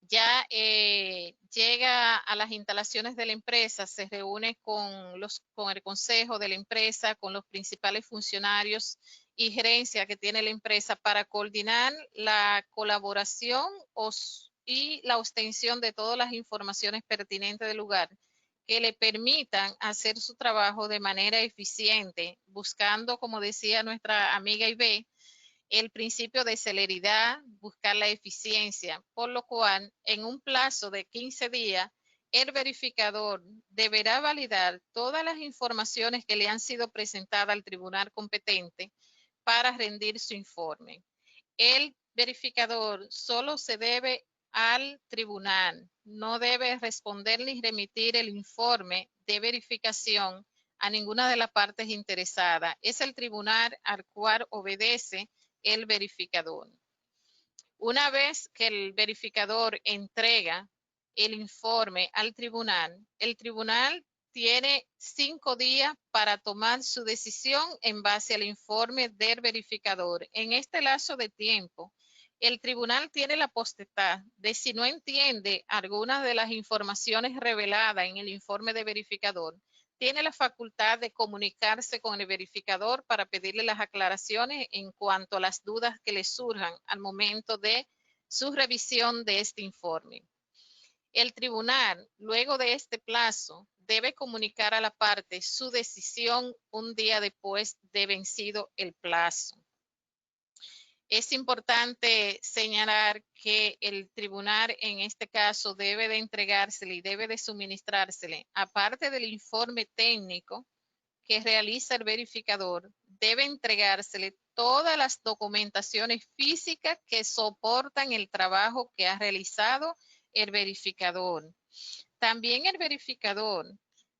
Ya llega a las instalaciones de la empresa, se reúne con el consejo de la empresa, con los principales funcionarios y gerencia que tiene la empresa para coordinar la colaboración y la obtención de todas las informaciones pertinentes del lugar que le permitan hacer su trabajo de manera eficiente, buscando, como decía nuestra amiga Ibe, el principio de celeridad, buscar la eficiencia, por lo cual en un plazo de 15 días, el verificador deberá validar todas las informaciones que le han sido presentadas al tribunal competente para rendir su informe. El verificador solo se debe al tribunal, no debe responder ni remitir el informe de verificación a ninguna de las partes interesadas. Es el tribunal al cual obedece el verificador. Una vez que el verificador entrega el informe al tribunal, el tribunal tiene 5 días para tomar su decisión en base al informe del verificador. En este lapso de tiempo, el tribunal tiene la potestad de, si no entiende algunas de las informaciones reveladas en el informe de verificador, tiene la facultad de comunicarse con el verificador para pedirle las aclaraciones en cuanto a las dudas que le surjan al momento de su revisión de este informe. El tribunal, luego de este plazo, debe comunicar a la parte su decisión un día después de vencido el plazo. Es importante señalar que el tribunal en este caso debe de entregársele y debe de suministrársele, aparte del informe técnico que realiza el verificador, debe entregársele todas las documentaciones físicas que soportan el trabajo que ha realizado el verificador. También el verificador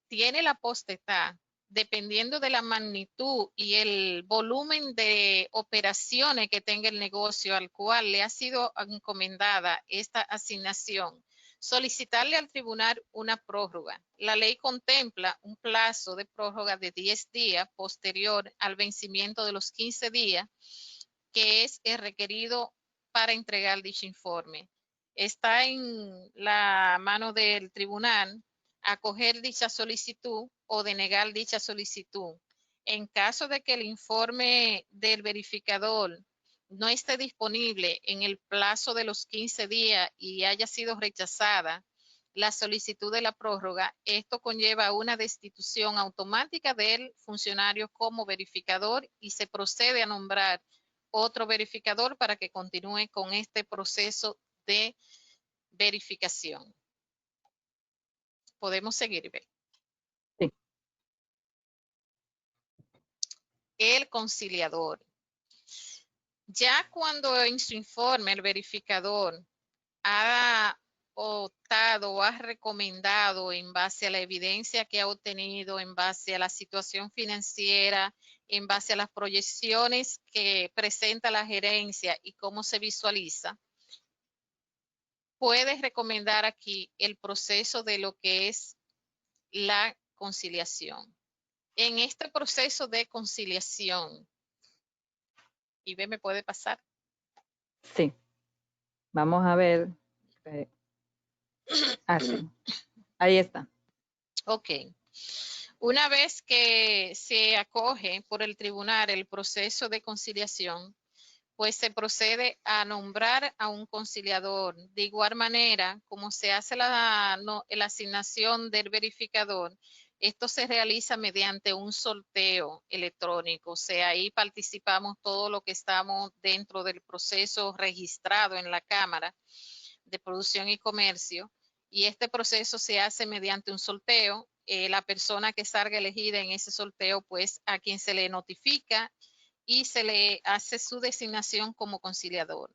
tiene la potestad, dependiendo de la magnitud y el volumen de operaciones que tenga el negocio al cual le ha sido encomendada esta asignación, solicitarle al tribunal una prórroga. La ley contempla un plazo de prórroga de 10 días posterior al vencimiento de los 15 días, que es el requerido para entregar dicho informe. Está en la mano del tribunal acoger dicha solicitud o denegar dicha solicitud. En caso de que el informe del verificador no esté disponible en el plazo de los 15 días y haya sido rechazada la solicitud de la prórroga, esto conlleva una destitución automática del funcionario como verificador y se procede a nombrar otro verificador para que continúe con este proceso de verificación. Podemos seguir, ¿ve? Sí. El conciliador. Ya cuando en su informe el verificador ha optado o ha recomendado en base a la evidencia que ha obtenido, en base a la situación financiera, en base a las proyecciones que presenta la gerencia y cómo se visualiza, puede recomendar aquí el proceso de lo que es la conciliación. En este proceso de conciliación, Ibe, ¿me puede pasar? Sí. Vamos a ver. Así. Ahí está. Ok. Una vez que se acoge por el tribunal el proceso de conciliación, pues se procede a nombrar a un conciliador. De igual manera, como se hace la asignación del verificador, esto se realiza mediante un sorteo electrónico. O sea, ahí participamos todo lo que estamos dentro del proceso registrado en la Cámara de Producción y Comercio. Y este proceso se hace mediante un sorteo. La persona que salga elegida en ese sorteo, pues a quien se le notifica y se le hace su designación como conciliador.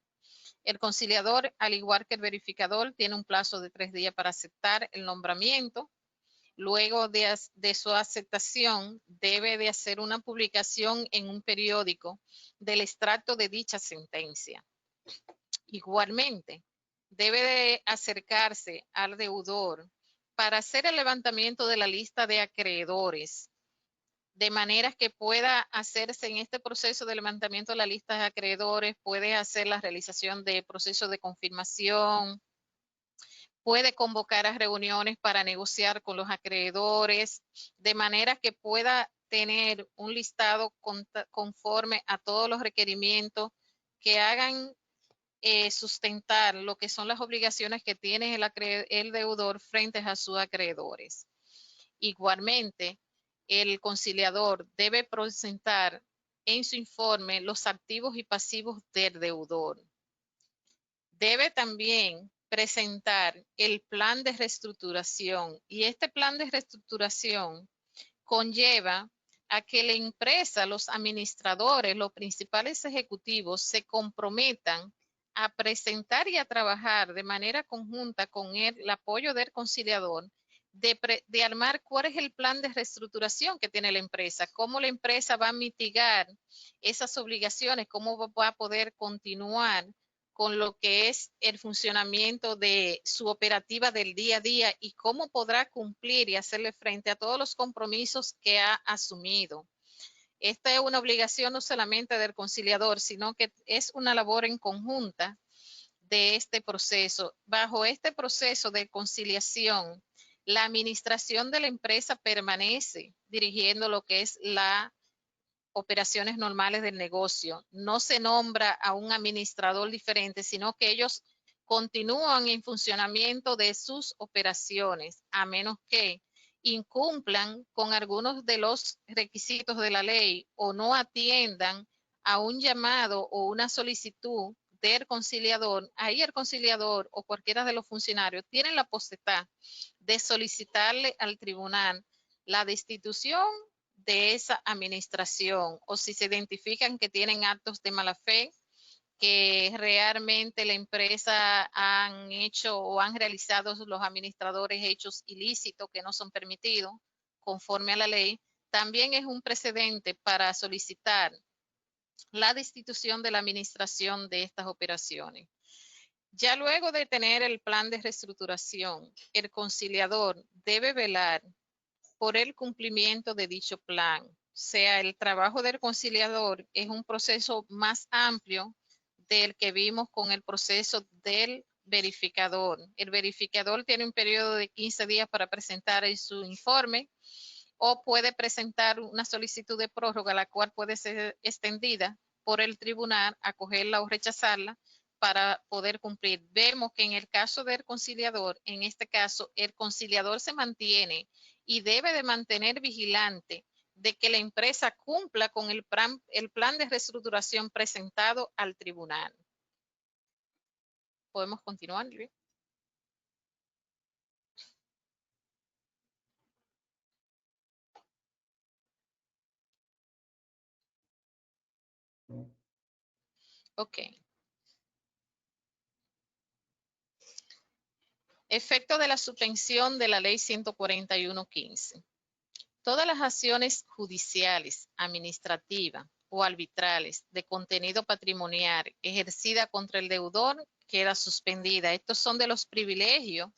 El conciliador, al igual que el verificador, tiene un plazo de 3 días para aceptar el nombramiento. Luego de su aceptación, debe de hacer una publicación en un periódico del extracto de dicha sentencia. Igualmente, debe de acercarse al deudor para hacer el levantamiento de la lista de acreedores, de manera que pueda hacerse en este proceso de levantamiento de la lista de acreedores, puede hacer la realización de procesos de confirmación, puede convocar a reuniones para negociar con los acreedores, de manera que pueda tener un listado conforme a todos los requerimientos que hagan sustentar lo que son las obligaciones que tiene el deudor frente a sus acreedores. Igualmente, el conciliador debe presentar en su informe los activos y pasivos del deudor. Debe también presentar el plan de reestructuración y este plan de reestructuración conlleva a que la empresa, los administradores, los principales ejecutivos se comprometan a presentar y a trabajar de manera conjunta con el apoyo del conciliador de armar cuál es el plan de reestructuración que tiene la empresa, cómo la empresa va a mitigar esas obligaciones, cómo va a poder continuar con lo que es el funcionamiento de su operativa del día a día y cómo podrá cumplir y hacerle frente a todos los compromisos que ha asumido. Esta es una obligación no solamente del conciliador, sino que es una labor en conjunta de este proceso. Bajo este proceso de conciliación, la administración de la empresa permanece dirigiendo lo que es las operaciones normales del negocio. No se nombra a un administrador diferente, sino que ellos continúan en funcionamiento de sus operaciones, a menos que incumplan con algunos de los requisitos de la ley o no atiendan a un llamado o una solicitud del conciliador. Ahí el conciliador o cualquiera de los funcionarios tienen la potestad de solicitarle al tribunal la destitución de esa administración, o si se identifican que tienen actos de mala fe, que realmente la empresa han hecho o han realizado los administradores hechos ilícitos que no son permitidos conforme a la ley, también es un precedente para solicitar la destitución de la administración de estas operaciones. Ya luego de tener el plan de reestructuración, el conciliador debe velar por el cumplimiento de dicho plan. O sea, el trabajo del conciliador es un proceso más amplio del que vimos con el proceso del verificador. El verificador tiene un periodo de 15 días para presentar su informe o puede presentar una solicitud de prórroga, la cual puede ser extendida por el tribunal, acogerla o rechazarla para poder cumplir. Vemos que en el caso del conciliador, en este caso, el conciliador se mantiene y debe de mantener vigilante de que la empresa cumpla con el plan de reestructuración presentado al tribunal. ¿Podemos continuar, Luis? Ok. Efecto de la suspensión de la ley 141.15. Todas las acciones judiciales, administrativas o arbitrales de contenido patrimonial ejercida contra el deudor queda suspendida. Estos son de los privilegios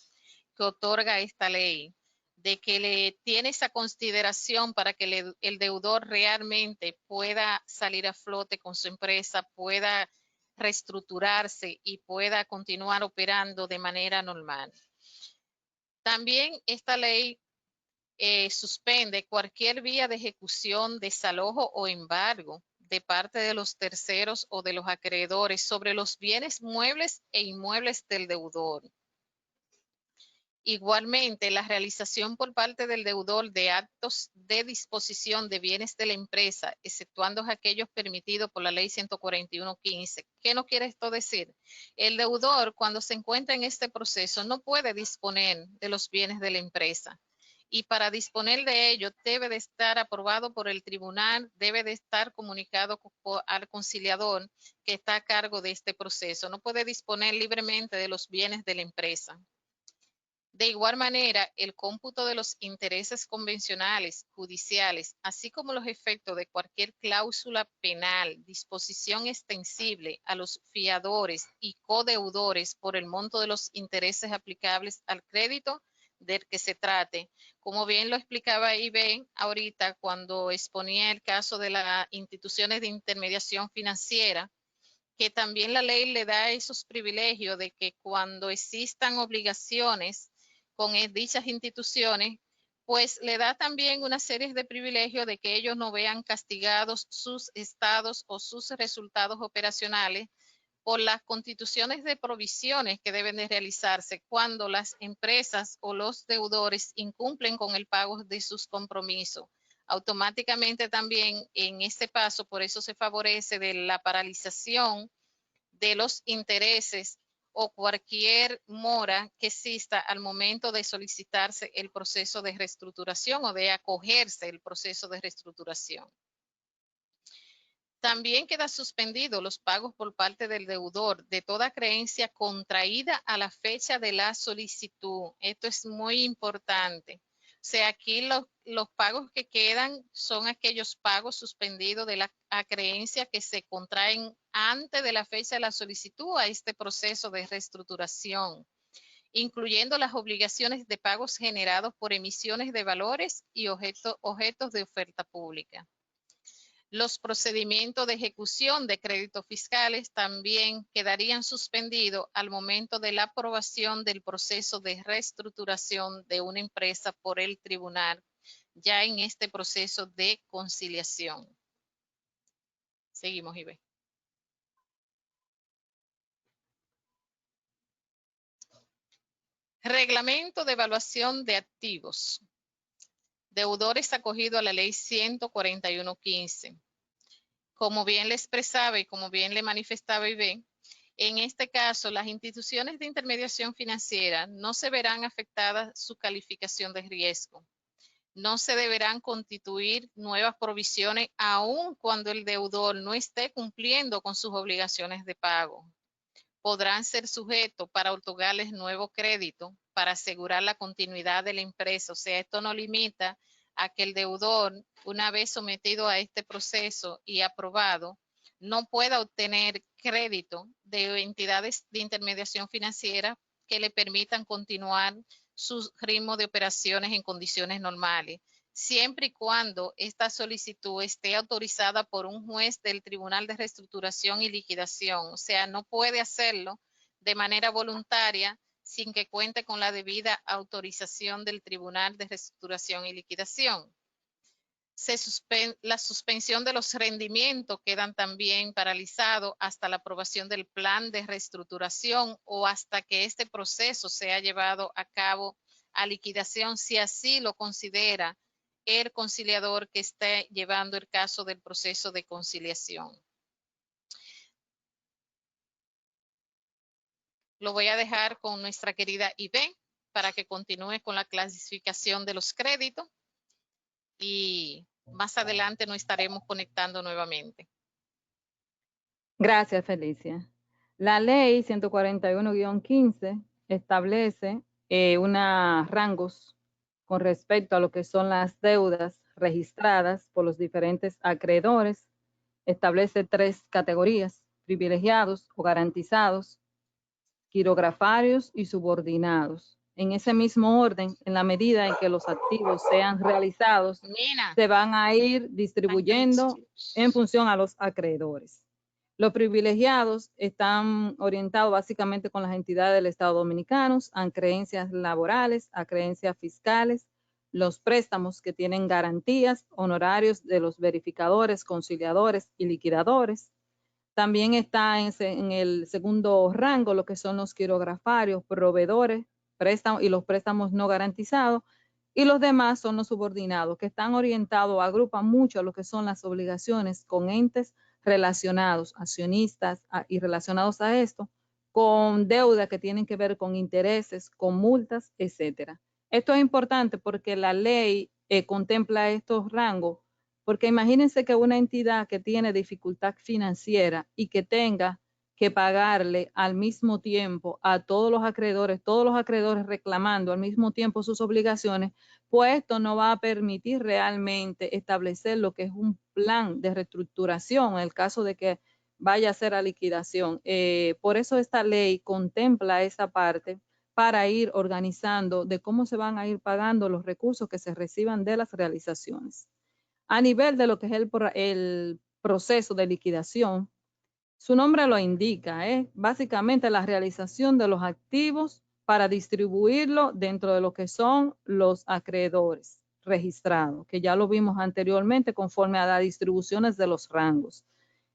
que otorga esta ley, de que le tiene esa consideración para que el deudor realmente pueda salir a flote con su empresa, pueda reestructurarse y pueda continuar operando de manera normal. También esta ley suspende cualquier vía de ejecución, desalojo o embargo de parte de los terceros o de los acreedores sobre los bienes muebles e inmuebles del deudor. Igualmente, la realización por parte del deudor de actos de disposición de bienes de la empresa, exceptuando aquellos permitidos por la ley 141.15. ¿Qué no quiere esto decir? El deudor, cuando se encuentra en este proceso, no puede disponer de los bienes de la empresa. Y para disponer de ello debe de estar aprobado por el tribunal, debe de estar comunicado al conciliador que está a cargo de este proceso. No puede disponer libremente de los bienes de la empresa. De igual manera, el cómputo de los intereses convencionales, judiciales, así como los efectos de cualquier cláusula penal, disposición extensible a los fiadores y codeudores por el monto de los intereses aplicables al crédito del que se trate. Como bien lo explicaba Ivén ahorita cuando exponía el caso de las instituciones de intermediación financiera, que también la ley le da esos privilegios de que cuando existan obligaciones con dichas instituciones, pues le da también una serie de privilegios de que ellos no vean castigados sus estados o sus resultados operacionales por las constituciones de provisiones que deben de realizarse cuando las empresas o los deudores incumplen con el pago de sus compromisos. Automáticamente también en este paso, por eso se favorece de la paralización de los intereses o cualquier mora que exista al momento de solicitarse el proceso de reestructuración o de acogerse el proceso de reestructuración. También queda suspendido los pagos por parte del deudor de toda creencia contraída a la fecha de la solicitud. Esto es muy importante. O sea, aquí los pagos que quedan son aquellos pagos suspendidos de la acreencia que se contraen antes de la fecha de la solicitud a este proceso de reestructuración, incluyendo las obligaciones de pagos generados por emisiones de valores y objetos de oferta pública. Los procedimientos de ejecución de créditos fiscales también quedarían suspendidos al momento de la aprobación del proceso de reestructuración de una empresa por el tribunal, ya en este proceso de conciliación. Seguimos, Ibe. Reglamento de evaluación de activos. Deudores acogidos a la ley 141.15. Como bien le expresaba y como bien le manifestaba Ibe, en este caso las instituciones de intermediación financiera no se verán afectadas su calificación de riesgo. No se deberán constituir nuevas provisiones aun cuando el deudor no esté cumpliendo con sus obligaciones de pago. Podrán ser sujetos para otorgarles nuevo crédito para asegurar la continuidad de la empresa. O sea, esto no limita a que el deudor, una vez sometido a este proceso y aprobado, no pueda obtener crédito de entidades de intermediación financiera que le permitan continuar su ritmo de operaciones en condiciones normales, siempre y cuando esta solicitud esté autorizada por un juez del Tribunal de Reestructuración y Liquidación. O sea, no puede hacerlo de manera voluntaria sin que cuente con la debida autorización del Tribunal de Reestructuración y Liquidación. La suspensión de los rendimientos quedan también paralizados hasta la aprobación del plan de reestructuración o hasta que este proceso sea llevado a cabo a liquidación, si así lo considera el conciliador que esté llevando el caso del proceso de conciliación. Lo voy a dejar con nuestra querida Ibe para que continúe con la clasificación de los créditos y más adelante nos estaremos conectando nuevamente. Gracias, Felicia. La ley 141-15 establece unos rangos con respecto a lo que son las deudas registradas por los diferentes acreedores. Establece 3 categorías: privilegiados o garantizados, quirografarios y subordinados. En ese mismo orden, en la medida en que los activos sean realizados, se van a ir distribuyendo en función a los acreedores. Los privilegiados están orientados básicamente con las entidades del Estado Dominicano, a creencias laborales, a creencias fiscales, los préstamos que tienen garantías, honorarios de los verificadores, conciliadores y liquidadores. También está en el segundo rango lo que son los quirografarios, proveedores, préstamos y los préstamos no garantizados. Y los demás son los subordinados, que están orientados, agrupan mucho a lo que son las obligaciones con entes relacionados, accionistas y relacionados a esto, con deuda que tienen que ver con intereses, con multas, etcétera. Esto es importante porque la ley contempla estos rangos, porque imagínense que una entidad que tiene dificultad financiera y que tenga que pagarle al mismo tiempo a todos los acreedores reclamando al mismo tiempo sus obligaciones, pues esto no va a permitir realmente establecer lo que es un plan de reestructuración en el caso de que vaya a ser a liquidación. Por eso esta ley contempla esa parte para ir organizando de cómo se van a ir pagando los recursos que se reciban de las realizaciones. A nivel de lo que es el proceso de liquidación, su nombre lo indica, es básicamente la realización de los activos para distribuirlo dentro de lo que son los acreedores registrados, que ya lo vimos anteriormente conforme a las distribuciones de los rangos.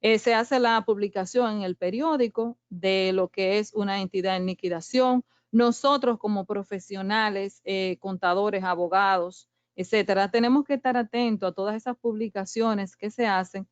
Se hace la publicación en el periódico de lo que es una entidad en liquidación. Nosotros como profesionales, contadores, abogados, etcétera, tenemos que estar atentos a todas esas publicaciones que se hacen,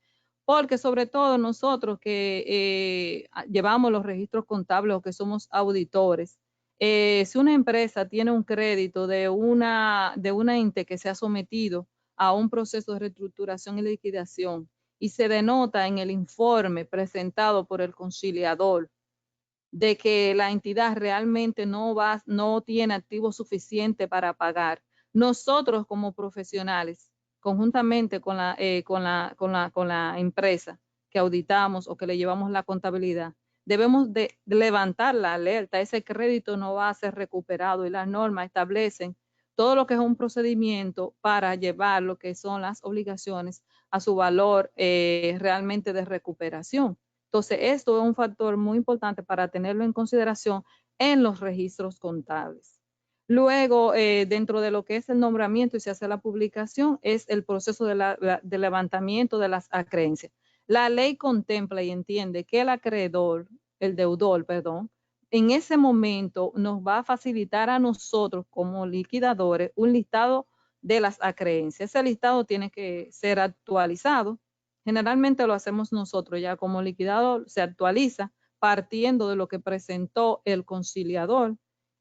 porque sobre todo nosotros que llevamos los registros contables o que somos auditores, si una empresa tiene un crédito de una ente que se ha sometido a un proceso de reestructuración y liquidación y se denota en el informe presentado por el conciliador de que la entidad realmente no tiene activos suficientes para pagar, nosotros como profesionales, conjuntamente con la empresa que auditamos o que le llevamos la contabilidad, debemos de levantar la alerta. Ese crédito no va a ser recuperado y las normas establecen todo lo que es un procedimiento para llevar lo que son las obligaciones a su valor realmente de recuperación. Entonces, esto es un factor muy importante para tenerlo en consideración en los registros contables. Luego, dentro de lo que es el nombramiento y se hace la publicación, es el proceso de levantamiento de las acreencias. La ley contempla y entiende que el deudor, en ese momento nos va a facilitar a nosotros como liquidadores un listado de las acreencias. Ese listado tiene que ser actualizado. Generalmente lo hacemos nosotros ya como liquidador, se actualiza partiendo de lo que presentó el conciliador.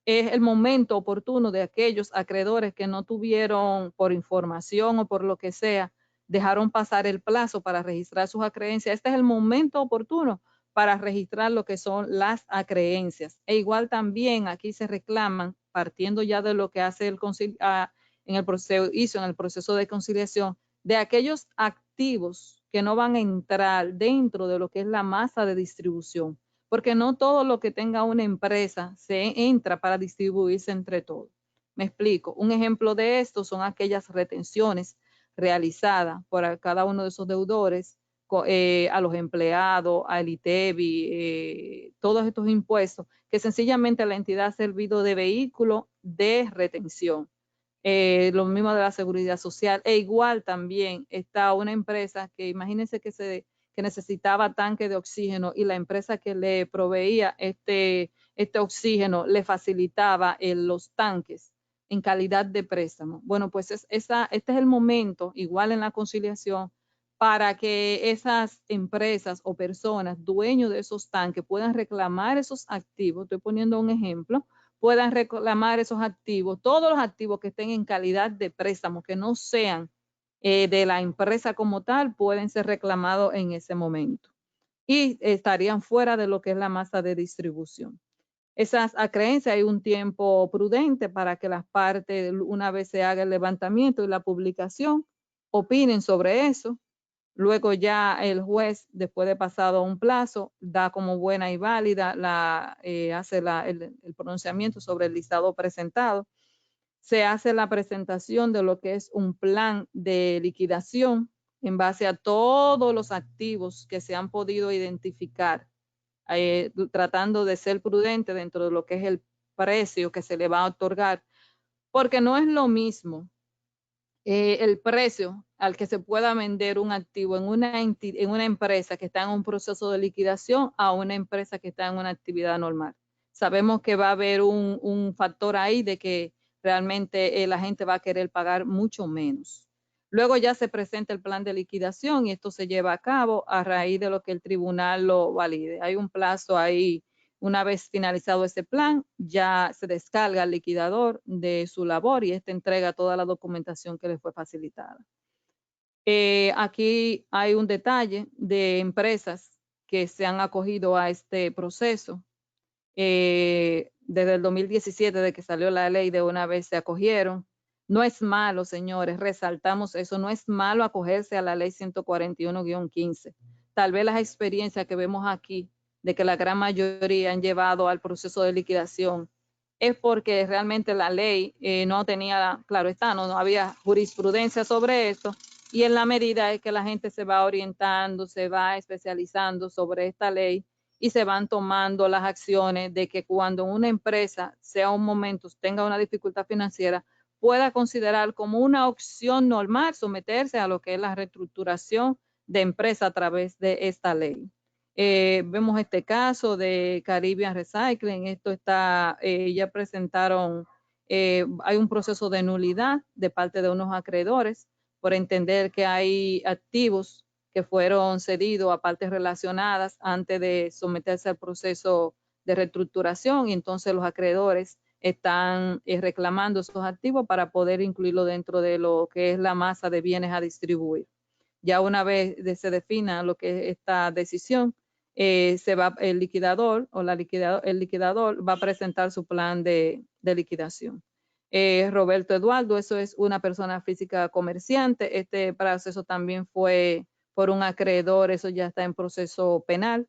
Es el momento oportuno de aquellos acreedores que no tuvieron, por información o por lo que sea, dejaron pasar el plazo para registrar sus acreencias. Este es el momento oportuno para registrar lo que son las acreencias. E igual también aquí se reclaman, partiendo ya de lo que hace el hizo en el proceso de conciliación, de aquellos activos que no van a entrar dentro de lo que es la masa de distribución, porque no todo lo que tenga una empresa se entra para distribuirse entre todos. Me explico. Un ejemplo de esto son aquellas retenciones realizadas por cada uno de esos deudores a los empleados, al ITEBI, todos estos impuestos, que sencillamente la entidad ha servido de vehículo de retención. Lo mismo de la seguridad social, e igual también está una empresa que imagínense que necesitaba tanque de oxígeno y la empresa que le proveía este oxígeno le facilitaba los tanques en calidad de préstamo. Bueno, pues este es el momento, igual en la conciliación, para que esas empresas o personas dueños de esos tanques puedan reclamar esos activos. Estoy poniendo un ejemplo, puedan reclamar esos activos, todos los activos que estén en calidad de préstamo, que no sean de la empresa como tal, pueden ser reclamados en ese momento y estarían fuera de lo que es la masa de distribución. Esas acreencias hay un tiempo prudente para que las partes, una vez se haga el levantamiento y la publicación, opinen sobre eso. Luego ya el juez, después de pasado un plazo, da como buena y válida, hace el pronunciamiento sobre el listado presentado. Se hace la presentación de lo que es un plan de liquidación en base a todos los activos que se han podido identificar, tratando de ser prudente dentro de lo que es el precio que se le va a otorgar, porque no es lo mismo el precio al que se pueda vender un activo en una empresa que está en un proceso de liquidación a una empresa que está en una actividad normal. Sabemos que va a haber un factor ahí de que realmente la gente va a querer pagar mucho menos. Luego ya se presenta el plan de liquidación y esto se lleva a cabo a raíz de lo que el tribunal lo valide. Hay un plazo ahí. Una vez finalizado ese plan, ya se descarga al liquidador de su labor y este entrega toda la documentación que le fue facilitada. Aquí hay un detalle de empresas que se han acogido a este proceso. Desde el 2017, de que salió la ley, de una vez se acogieron. No es malo, señores, resaltamos eso, no es malo acogerse a la ley 141-15. Tal vez las experiencias que vemos aquí de que la gran mayoría han llevado al proceso de liquidación, es porque realmente la ley no tenía, claro está, no había jurisprudencia sobre esto, y en la medida en que la gente se va orientando, se va especializando sobre esta ley y se van tomando las acciones de que cuando una empresa sea un momento, tenga una dificultad financiera, pueda considerar como una opción normal someterse a lo que es la reestructuración de empresa a través de esta ley. Vemos este caso de Caribbean Recycling. Esto está, ya presentaron, hay un proceso de nulidad de parte de unos acreedores por entender que hay activos que fueron cedidos a partes relacionadas antes de someterse al proceso de reestructuración, y entonces los acreedores están reclamando esos activos para poder incluirlo dentro de lo que es la masa de bienes a distribuir. Ya una vez se defina lo que es esta decisión, el liquidador va a presentar su plan de liquidación. Roberto Eduardo, eso es una persona física comerciante. Este proceso también fue por un acreedor, eso ya está en proceso penal.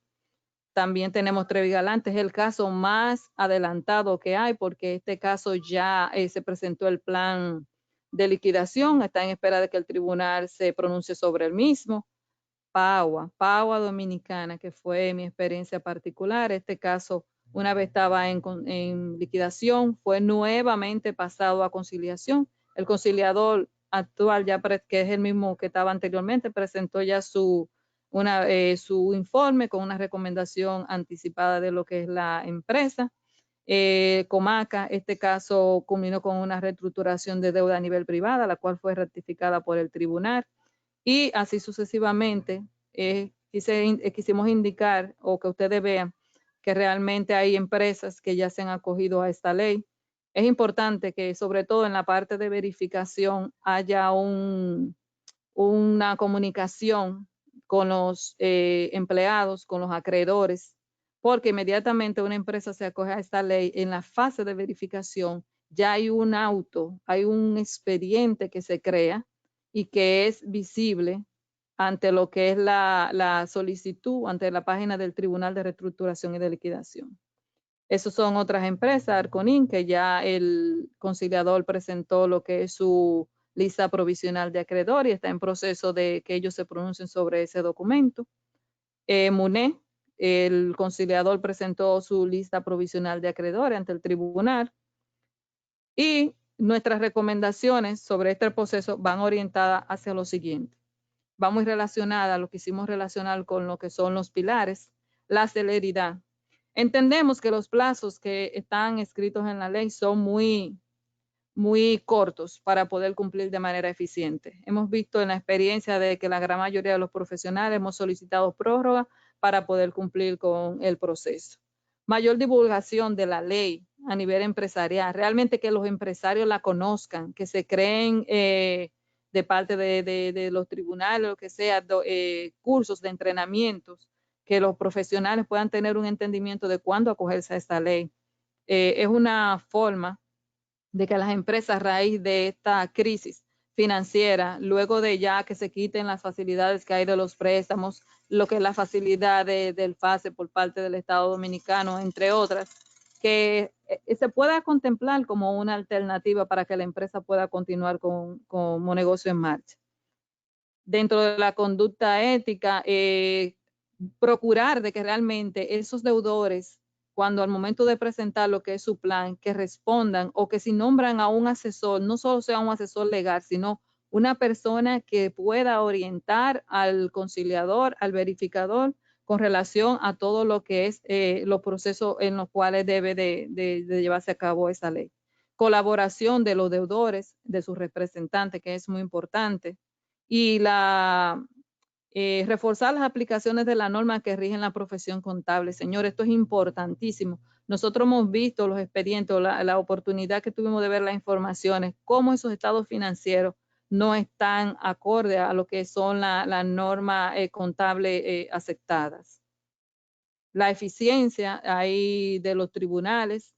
También tenemos Trevi Galante, es el caso más adelantado que hay porque este caso ya se presentó el plan de liquidación, está en espera de que el tribunal se pronuncie sobre el mismo. Pagua Dominicana, que fue mi experiencia particular. Este caso, una vez estaba en liquidación, fue nuevamente pasado a conciliación. El conciliador actual, ya que es el mismo que estaba anteriormente, presentó ya su informe con una recomendación anticipada de lo que es la empresa. Comaca, este caso culminó con una reestructuración de deuda a nivel privada, la cual fue ratificada por el tribunal. Y así sucesivamente, quisimos indicar o que ustedes vean que realmente hay empresas que ya se han acogido a esta ley. Es importante que sobre todo en la parte de verificación haya una comunicación con los empleados, con los acreedores, porque inmediatamente una empresa se acoge a esta ley, en la fase de verificación ya hay hay un expediente que se crea y que es visible ante lo que es la solicitud, ante la página del Tribunal de Reestructuración y de Liquidación. Esas son otras empresas, Arconin, que ya el conciliador presentó lo que es su lista provisional de acreedor y está en proceso de que ellos se pronuncien sobre ese documento. MUNE, el conciliador presentó su lista provisional de acreedores ante el tribunal y nuestras recomendaciones sobre este proceso van orientadas hacia lo siguiente. Va muy relacionada a lo que hicimos relacionar con lo que son los pilares, la celeridad. Entendemos que los plazos que están escritos en la ley son muy cortos para poder cumplir de manera eficiente. Hemos visto en la experiencia de que la gran mayoría de los profesionales hemos solicitado prórroga para poder cumplir con el proceso. Mayor divulgación de la ley a nivel empresarial, realmente que los empresarios la conozcan, que se creen de parte de los tribunales, lo que sea, cursos de entrenamientos, que los profesionales puedan tener un entendimiento de cuándo acogerse a esta ley. Es una forma de que las empresas a raíz de esta crisis financiera, luego de ya que se quiten las facilidades que hay de los préstamos, lo que es la facilidad del FASE por parte del Estado Dominicano, entre otras, que se pueda contemplar como una alternativa para que la empresa pueda continuar como negocio en marcha. Dentro de la conducta ética, procurar de que realmente esos deudores, cuando al momento de presentar lo que es su plan, que respondan o que si nombran a un asesor, no solo sea un asesor legal, sino una persona que pueda orientar al conciliador, al verificador, con relación a todo lo que es los procesos en los cuales debe de llevarse a cabo esa ley. Colaboración de los deudores, de sus representantes, que es muy importante. Y reforzar las aplicaciones de la norma que rigen la profesión contable. Señor, esto es importantísimo. Nosotros hemos visto los expedientes, la oportunidad que tuvimos de ver las informaciones, cómo esos estados financieros no están acorde a lo que son las normas contables aceptadas. La eficiencia ahí de los tribunales,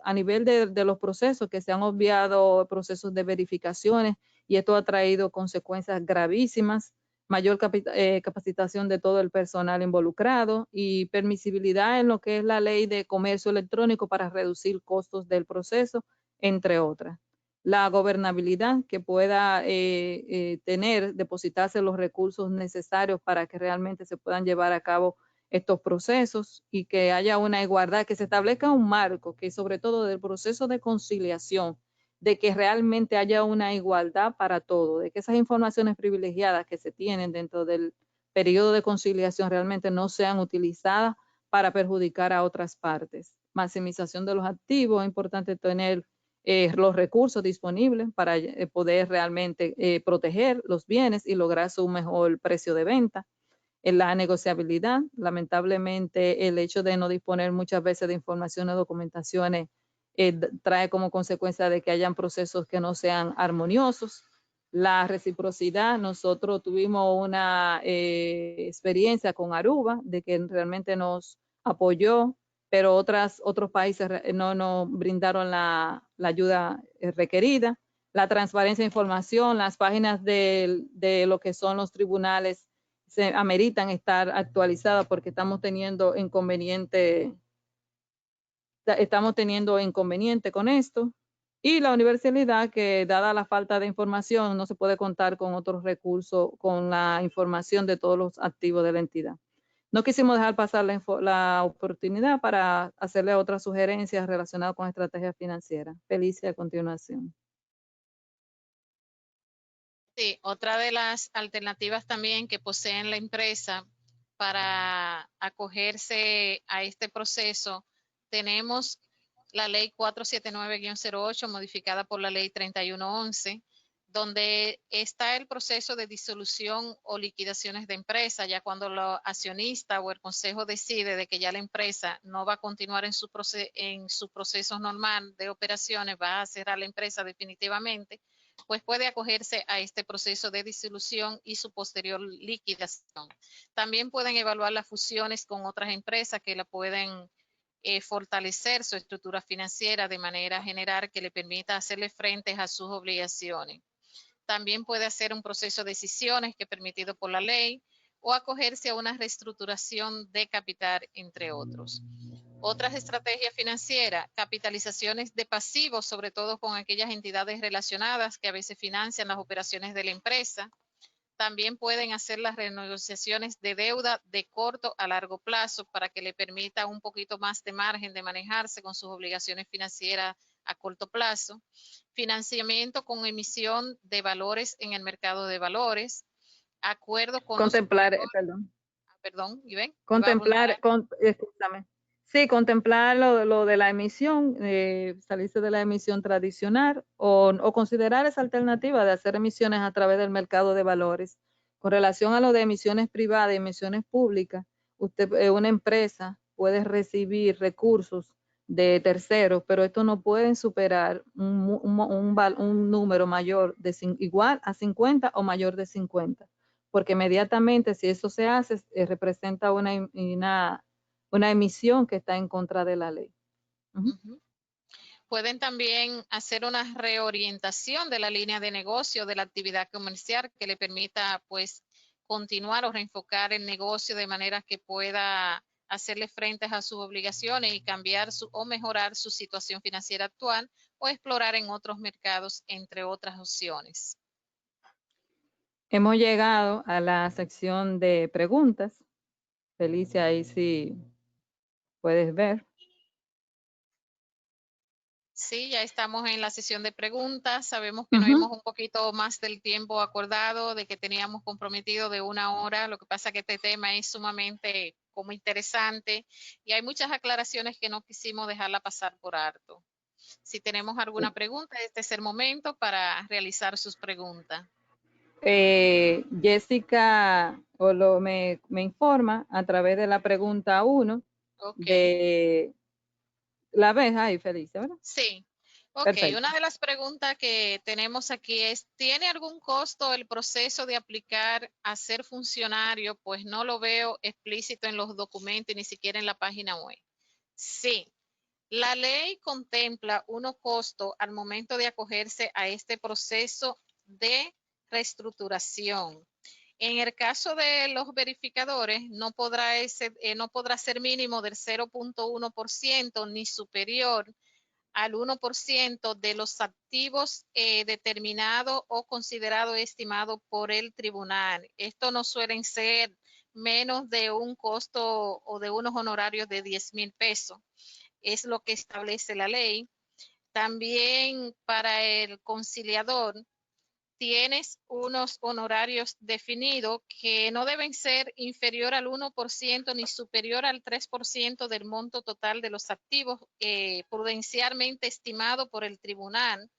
a nivel de los procesos, que se han obviado procesos de verificaciones y esto ha traído consecuencias gravísimas, mayor capacitación de todo el personal involucrado y permisibilidad en lo que es la ley de comercio electrónico para reducir costos del proceso, entre otras. La gobernabilidad, que pueda depositarse los recursos necesarios para que realmente se puedan llevar a cabo estos procesos y que haya una igualdad, que se establezca un marco, que sobre todo del proceso de conciliación, de que realmente haya una igualdad para todo, de que esas informaciones privilegiadas que se tienen dentro del periodo de conciliación realmente no sean utilizadas para perjudicar a otras partes. Maximización de los activos, es importante tener los recursos disponibles para poder realmente proteger los bienes y lograr su mejor precio de venta. En la negociabilidad, lamentablemente el hecho de no disponer muchas veces de información o documentaciones trae como consecuencia de que hayan procesos que no sean armoniosos. La reciprocidad, nosotros tuvimos una experiencia con Aruba de que realmente nos apoyó, pero otros países no brindaron la ayuda requerida. La transparencia de información, las páginas de lo que son los tribunales se ameritan estar actualizadas porque estamos teniendo inconveniente con esto. Y la universalidad, que dada la falta de información, no se puede contar con otros recursos, con la información de todos los activos de la entidad. No quisimos dejar pasar la oportunidad para hacerle otras sugerencias relacionadas con estrategia financiera. Felicia, a continuación. Sí, otra de las alternativas también que poseen la empresa para acogerse a este proceso, tenemos la ley 479-08 modificada por la ley 3111, donde está el proceso de disolución o liquidaciones de empresa, ya cuando el accionista o el consejo decide de que ya la empresa no va a continuar en su proceso normal de operaciones, va a cerrar la empresa definitivamente, pues puede acogerse a este proceso de disolución y su posterior liquidación. También pueden evaluar las fusiones con otras empresas que la pueden fortalecer su estructura financiera de manera general que le permita hacerle frente a sus obligaciones. También puede hacer un proceso de decisiones que es permitido por la ley o acogerse a una reestructuración de capital, entre otros. Otras estrategias financieras, capitalizaciones de pasivos, sobre todo con aquellas entidades relacionadas que a veces financian las operaciones de la empresa. También pueden hacer las renegociaciones de deuda de corto a largo plazo para que le permita un poquito más de margen de manejarse con sus obligaciones financieras a corto plazo. Financiamiento con emisión de valores en el mercado de valores. Acuerdo con contemplar, perdón, Ivén. Escúchame. Sí, contemplar lo de la emisión, salirse de la emisión tradicional o considerar esa alternativa de hacer emisiones a través del mercado de valores. Con relación a lo de emisiones privadas y emisiones públicas, una empresa puede recibir recursos de terceros, pero estos no pueden superar un número mayor igual a 50 o mayor de 50, porque inmediatamente si eso se hace, representa una emisión que está en contra de la ley. Pueden también hacer una reorientación de la línea de negocio de la actividad comercial que le permita pues continuar o reenfocar el negocio de manera que pueda hacerle frente a sus obligaciones y cambiar o mejorar su situación financiera actual o explorar en otros mercados, entre otras opciones. Hemos llegado a la sección de preguntas. Felicia, ahí sí puedes ver. Sí, ya estamos en la sesión de preguntas. Sabemos que nos vimos un poquito más del tiempo acordado, de que teníamos comprometido de 1 hora. Lo que pasa es que este tema es sumamente como interesante y hay muchas aclaraciones que no quisimos dejarla pasar por alto. Si tenemos alguna pregunta, este es el momento para realizar sus preguntas. Jessica me informa a través de la pregunta 1 de la ves ahí, Felicia, ¿verdad? Sí. Ok, Perfecto. una de las preguntas que tenemos aquí es, ¿tiene algún costo el proceso de aplicar a ser funcionario? Pues no lo veo explícito en los documentos ni siquiera en la página web. Sí, la ley contempla unos costos al momento de acogerse a este proceso de reestructuración. En el caso de los verificadores, no podrá ser mínimo del 0.1% ni superior al 1% de los activos determinados o considerados estimados por el tribunal. Esto no suelen ser menos de un costo o de unos honorarios de 10,000 pesos. Es lo que establece la ley. También para el conciliador, tienes unos honorarios definidos que no deben ser inferior al 1% ni superior al 3% del monto total de los activos prudencialmente estimado por el tribunal,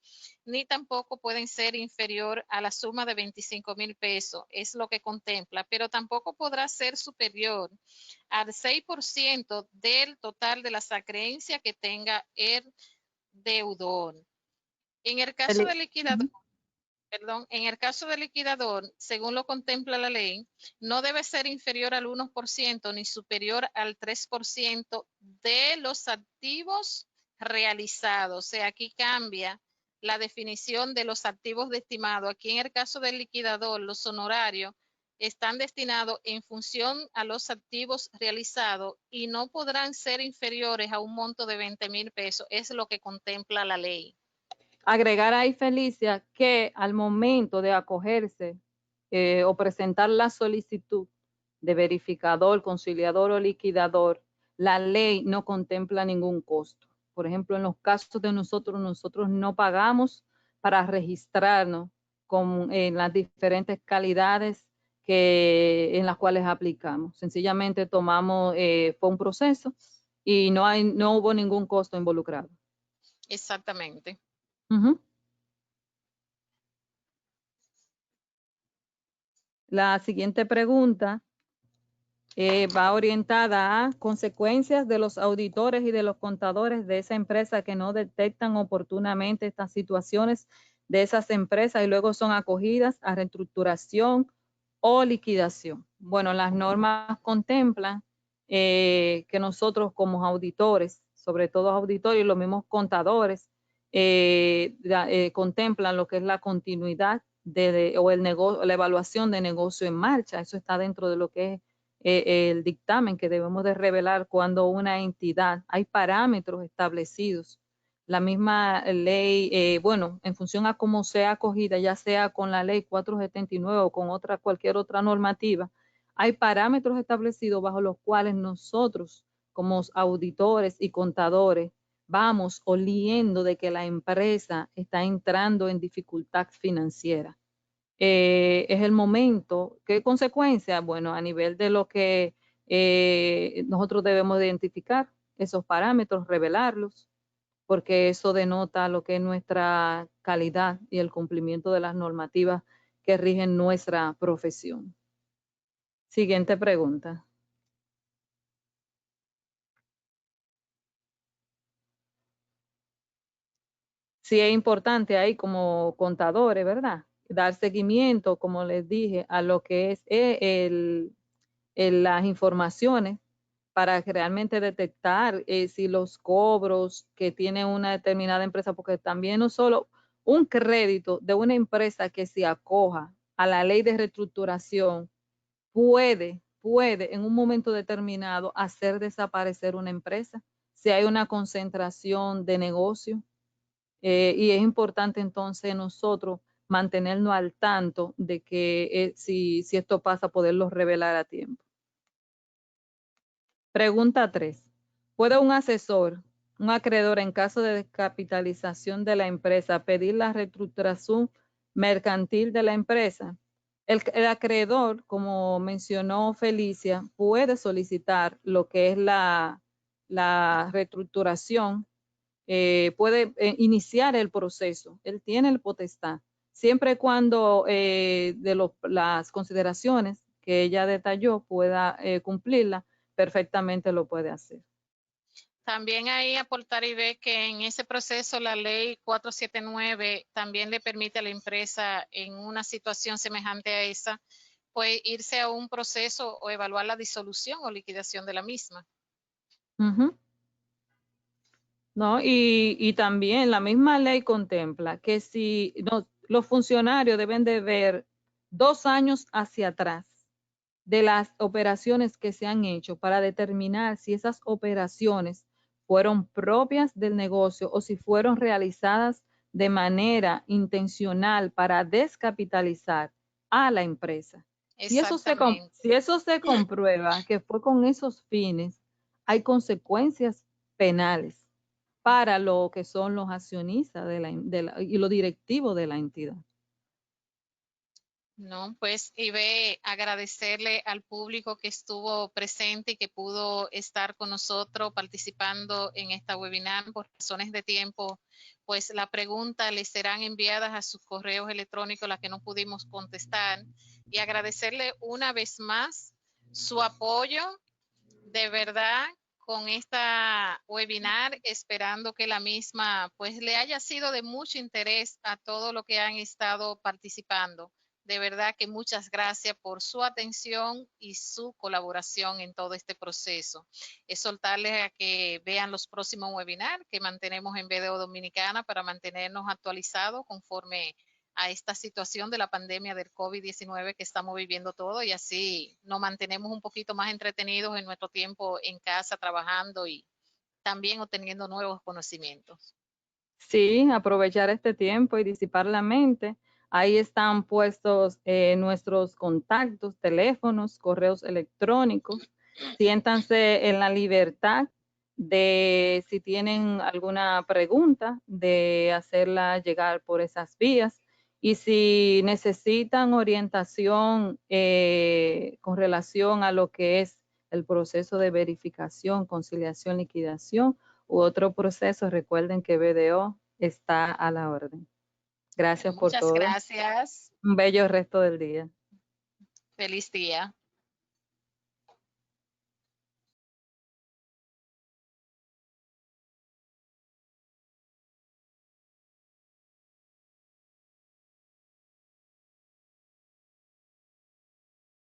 ni tampoco pueden ser inferior a la suma de 25,000 pesos, es lo que contempla, pero tampoco podrá ser superior al 6% del total de las acreencias que tenga el deudor. En el caso de liquidador, Perdón, en el caso del liquidador, según lo contempla la ley, no debe ser inferior al 1% ni superior al 3% de los activos realizados. O sea, aquí cambia la definición de los activos de estimado. Aquí en el caso del liquidador, los honorarios están destinados en función a los activos realizados y no podrán ser inferiores a un monto de 20,000 pesos. Es lo que contempla la ley. Agregar ahí, Felicia, que al momento de acogerse o presentar la solicitud de verificador, conciliador o liquidador, la ley no contempla ningún costo. Por ejemplo, en los casos de nosotros no pagamos para registrarnos en las diferentes calidades en las cuales aplicamos. Sencillamente fue un proceso y no hubo ningún costo involucrado. Exactamente. La siguiente pregunta va orientada a consecuencias de los auditores y de los contadores de esa empresa que no detectan oportunamente estas situaciones de esas empresas y luego son acogidas a reestructuración o liquidación. Bueno, las normas contemplan que nosotros como auditores, sobre todo auditores y los mismos contadores, contemplan lo que es la continuidad o el negocio, la evaluación de negocio en marcha. Eso está dentro de lo que es el dictamen que debemos de revelar cuando una entidad, hay parámetros establecidos. La misma ley, bueno, en función a cómo sea acogida, ya sea con la ley 479 o con cualquier otra normativa, hay parámetros establecidos bajo los cuales nosotros, como auditores y contadores, vamos oliendo de que la empresa está entrando en dificultad financiera. Es el momento. ¿Qué consecuencias? Bueno, a nivel de lo que nosotros debemos de identificar esos parámetros, revelarlos, porque eso denota lo que es nuestra calidad y el cumplimiento de las normativas que rigen nuestra profesión. Siguiente pregunta. Sí, es importante ahí como contadores, ¿verdad? Dar seguimiento, como les dije, a lo que es las informaciones para realmente detectar si los cobros que tiene una determinada empresa, porque también no solo un crédito de una empresa que se acoja a la ley de reestructuración puede en un momento determinado hacer desaparecer una empresa si hay una concentración de negocio. Y es importante entonces nosotros mantenernos al tanto de que si esto pasa, poderlo revelar a tiempo. Pregunta 3. ¿Puede un asesor, un acreedor en caso de descapitalización de la empresa, pedir la reestructuración mercantil de la empresa? El acreedor, como mencionó Felicia, puede solicitar lo que es la reestructuración, puede iniciar el proceso. Él tiene el potestad, siempre y cuando las consideraciones que ella detalló pueda cumplirla, perfectamente lo puede hacer. También ahí aportar y ver que en ese proceso la ley 479 también le permite a la empresa en una situación semejante a esa, pues irse a un proceso o evaluar la disolución o liquidación de la misma. ¿No? Y también la misma ley contempla que si los funcionarios deben de ver 2 años hacia atrás de las operaciones que se han hecho para determinar si esas operaciones fueron propias del negocio o si fueron realizadas de manera intencional para descapitalizar a la empresa. Si eso se comprueba que fue con esos fines, hay consecuencias penales para lo que son los accionistas y los directivos de la entidad. No, pues Ibe, agradecerle al público que estuvo presente y que pudo estar con nosotros participando en esta webinar. Por razones de tiempo, pues las preguntas les serán enviadas a sus correos electrónicos, las que no pudimos contestar. Y agradecerle una vez más su apoyo. De verdad, con esta webinar, esperando que la misma pues le haya sido de mucho interés a todo lo que han estado participando. De verdad que muchas gracias por su atención y su colaboración en todo este proceso. Es soltarles a que vean los próximos webinars que mantenemos en BDO Dominicana para mantenernos actualizados conforme a esta situación de la pandemia del COVID-19 que estamos viviendo todo, y así nos mantenemos un poquito más entretenidos en nuestro tiempo en casa trabajando y también obteniendo nuevos conocimientos. Sí, aprovechar este tiempo y disipar la mente. Ahí están puestos nuestros contactos, teléfonos, correos electrónicos. Siéntanse en la libertad de, si tienen alguna pregunta, de hacerla llegar por esas vías. Y si necesitan orientación con relación a lo que es el proceso de verificación, conciliación, liquidación u otro proceso, recuerden que BDO está a la orden. Gracias por Muchas todo. gracias. Un bello resto del día. Feliz día.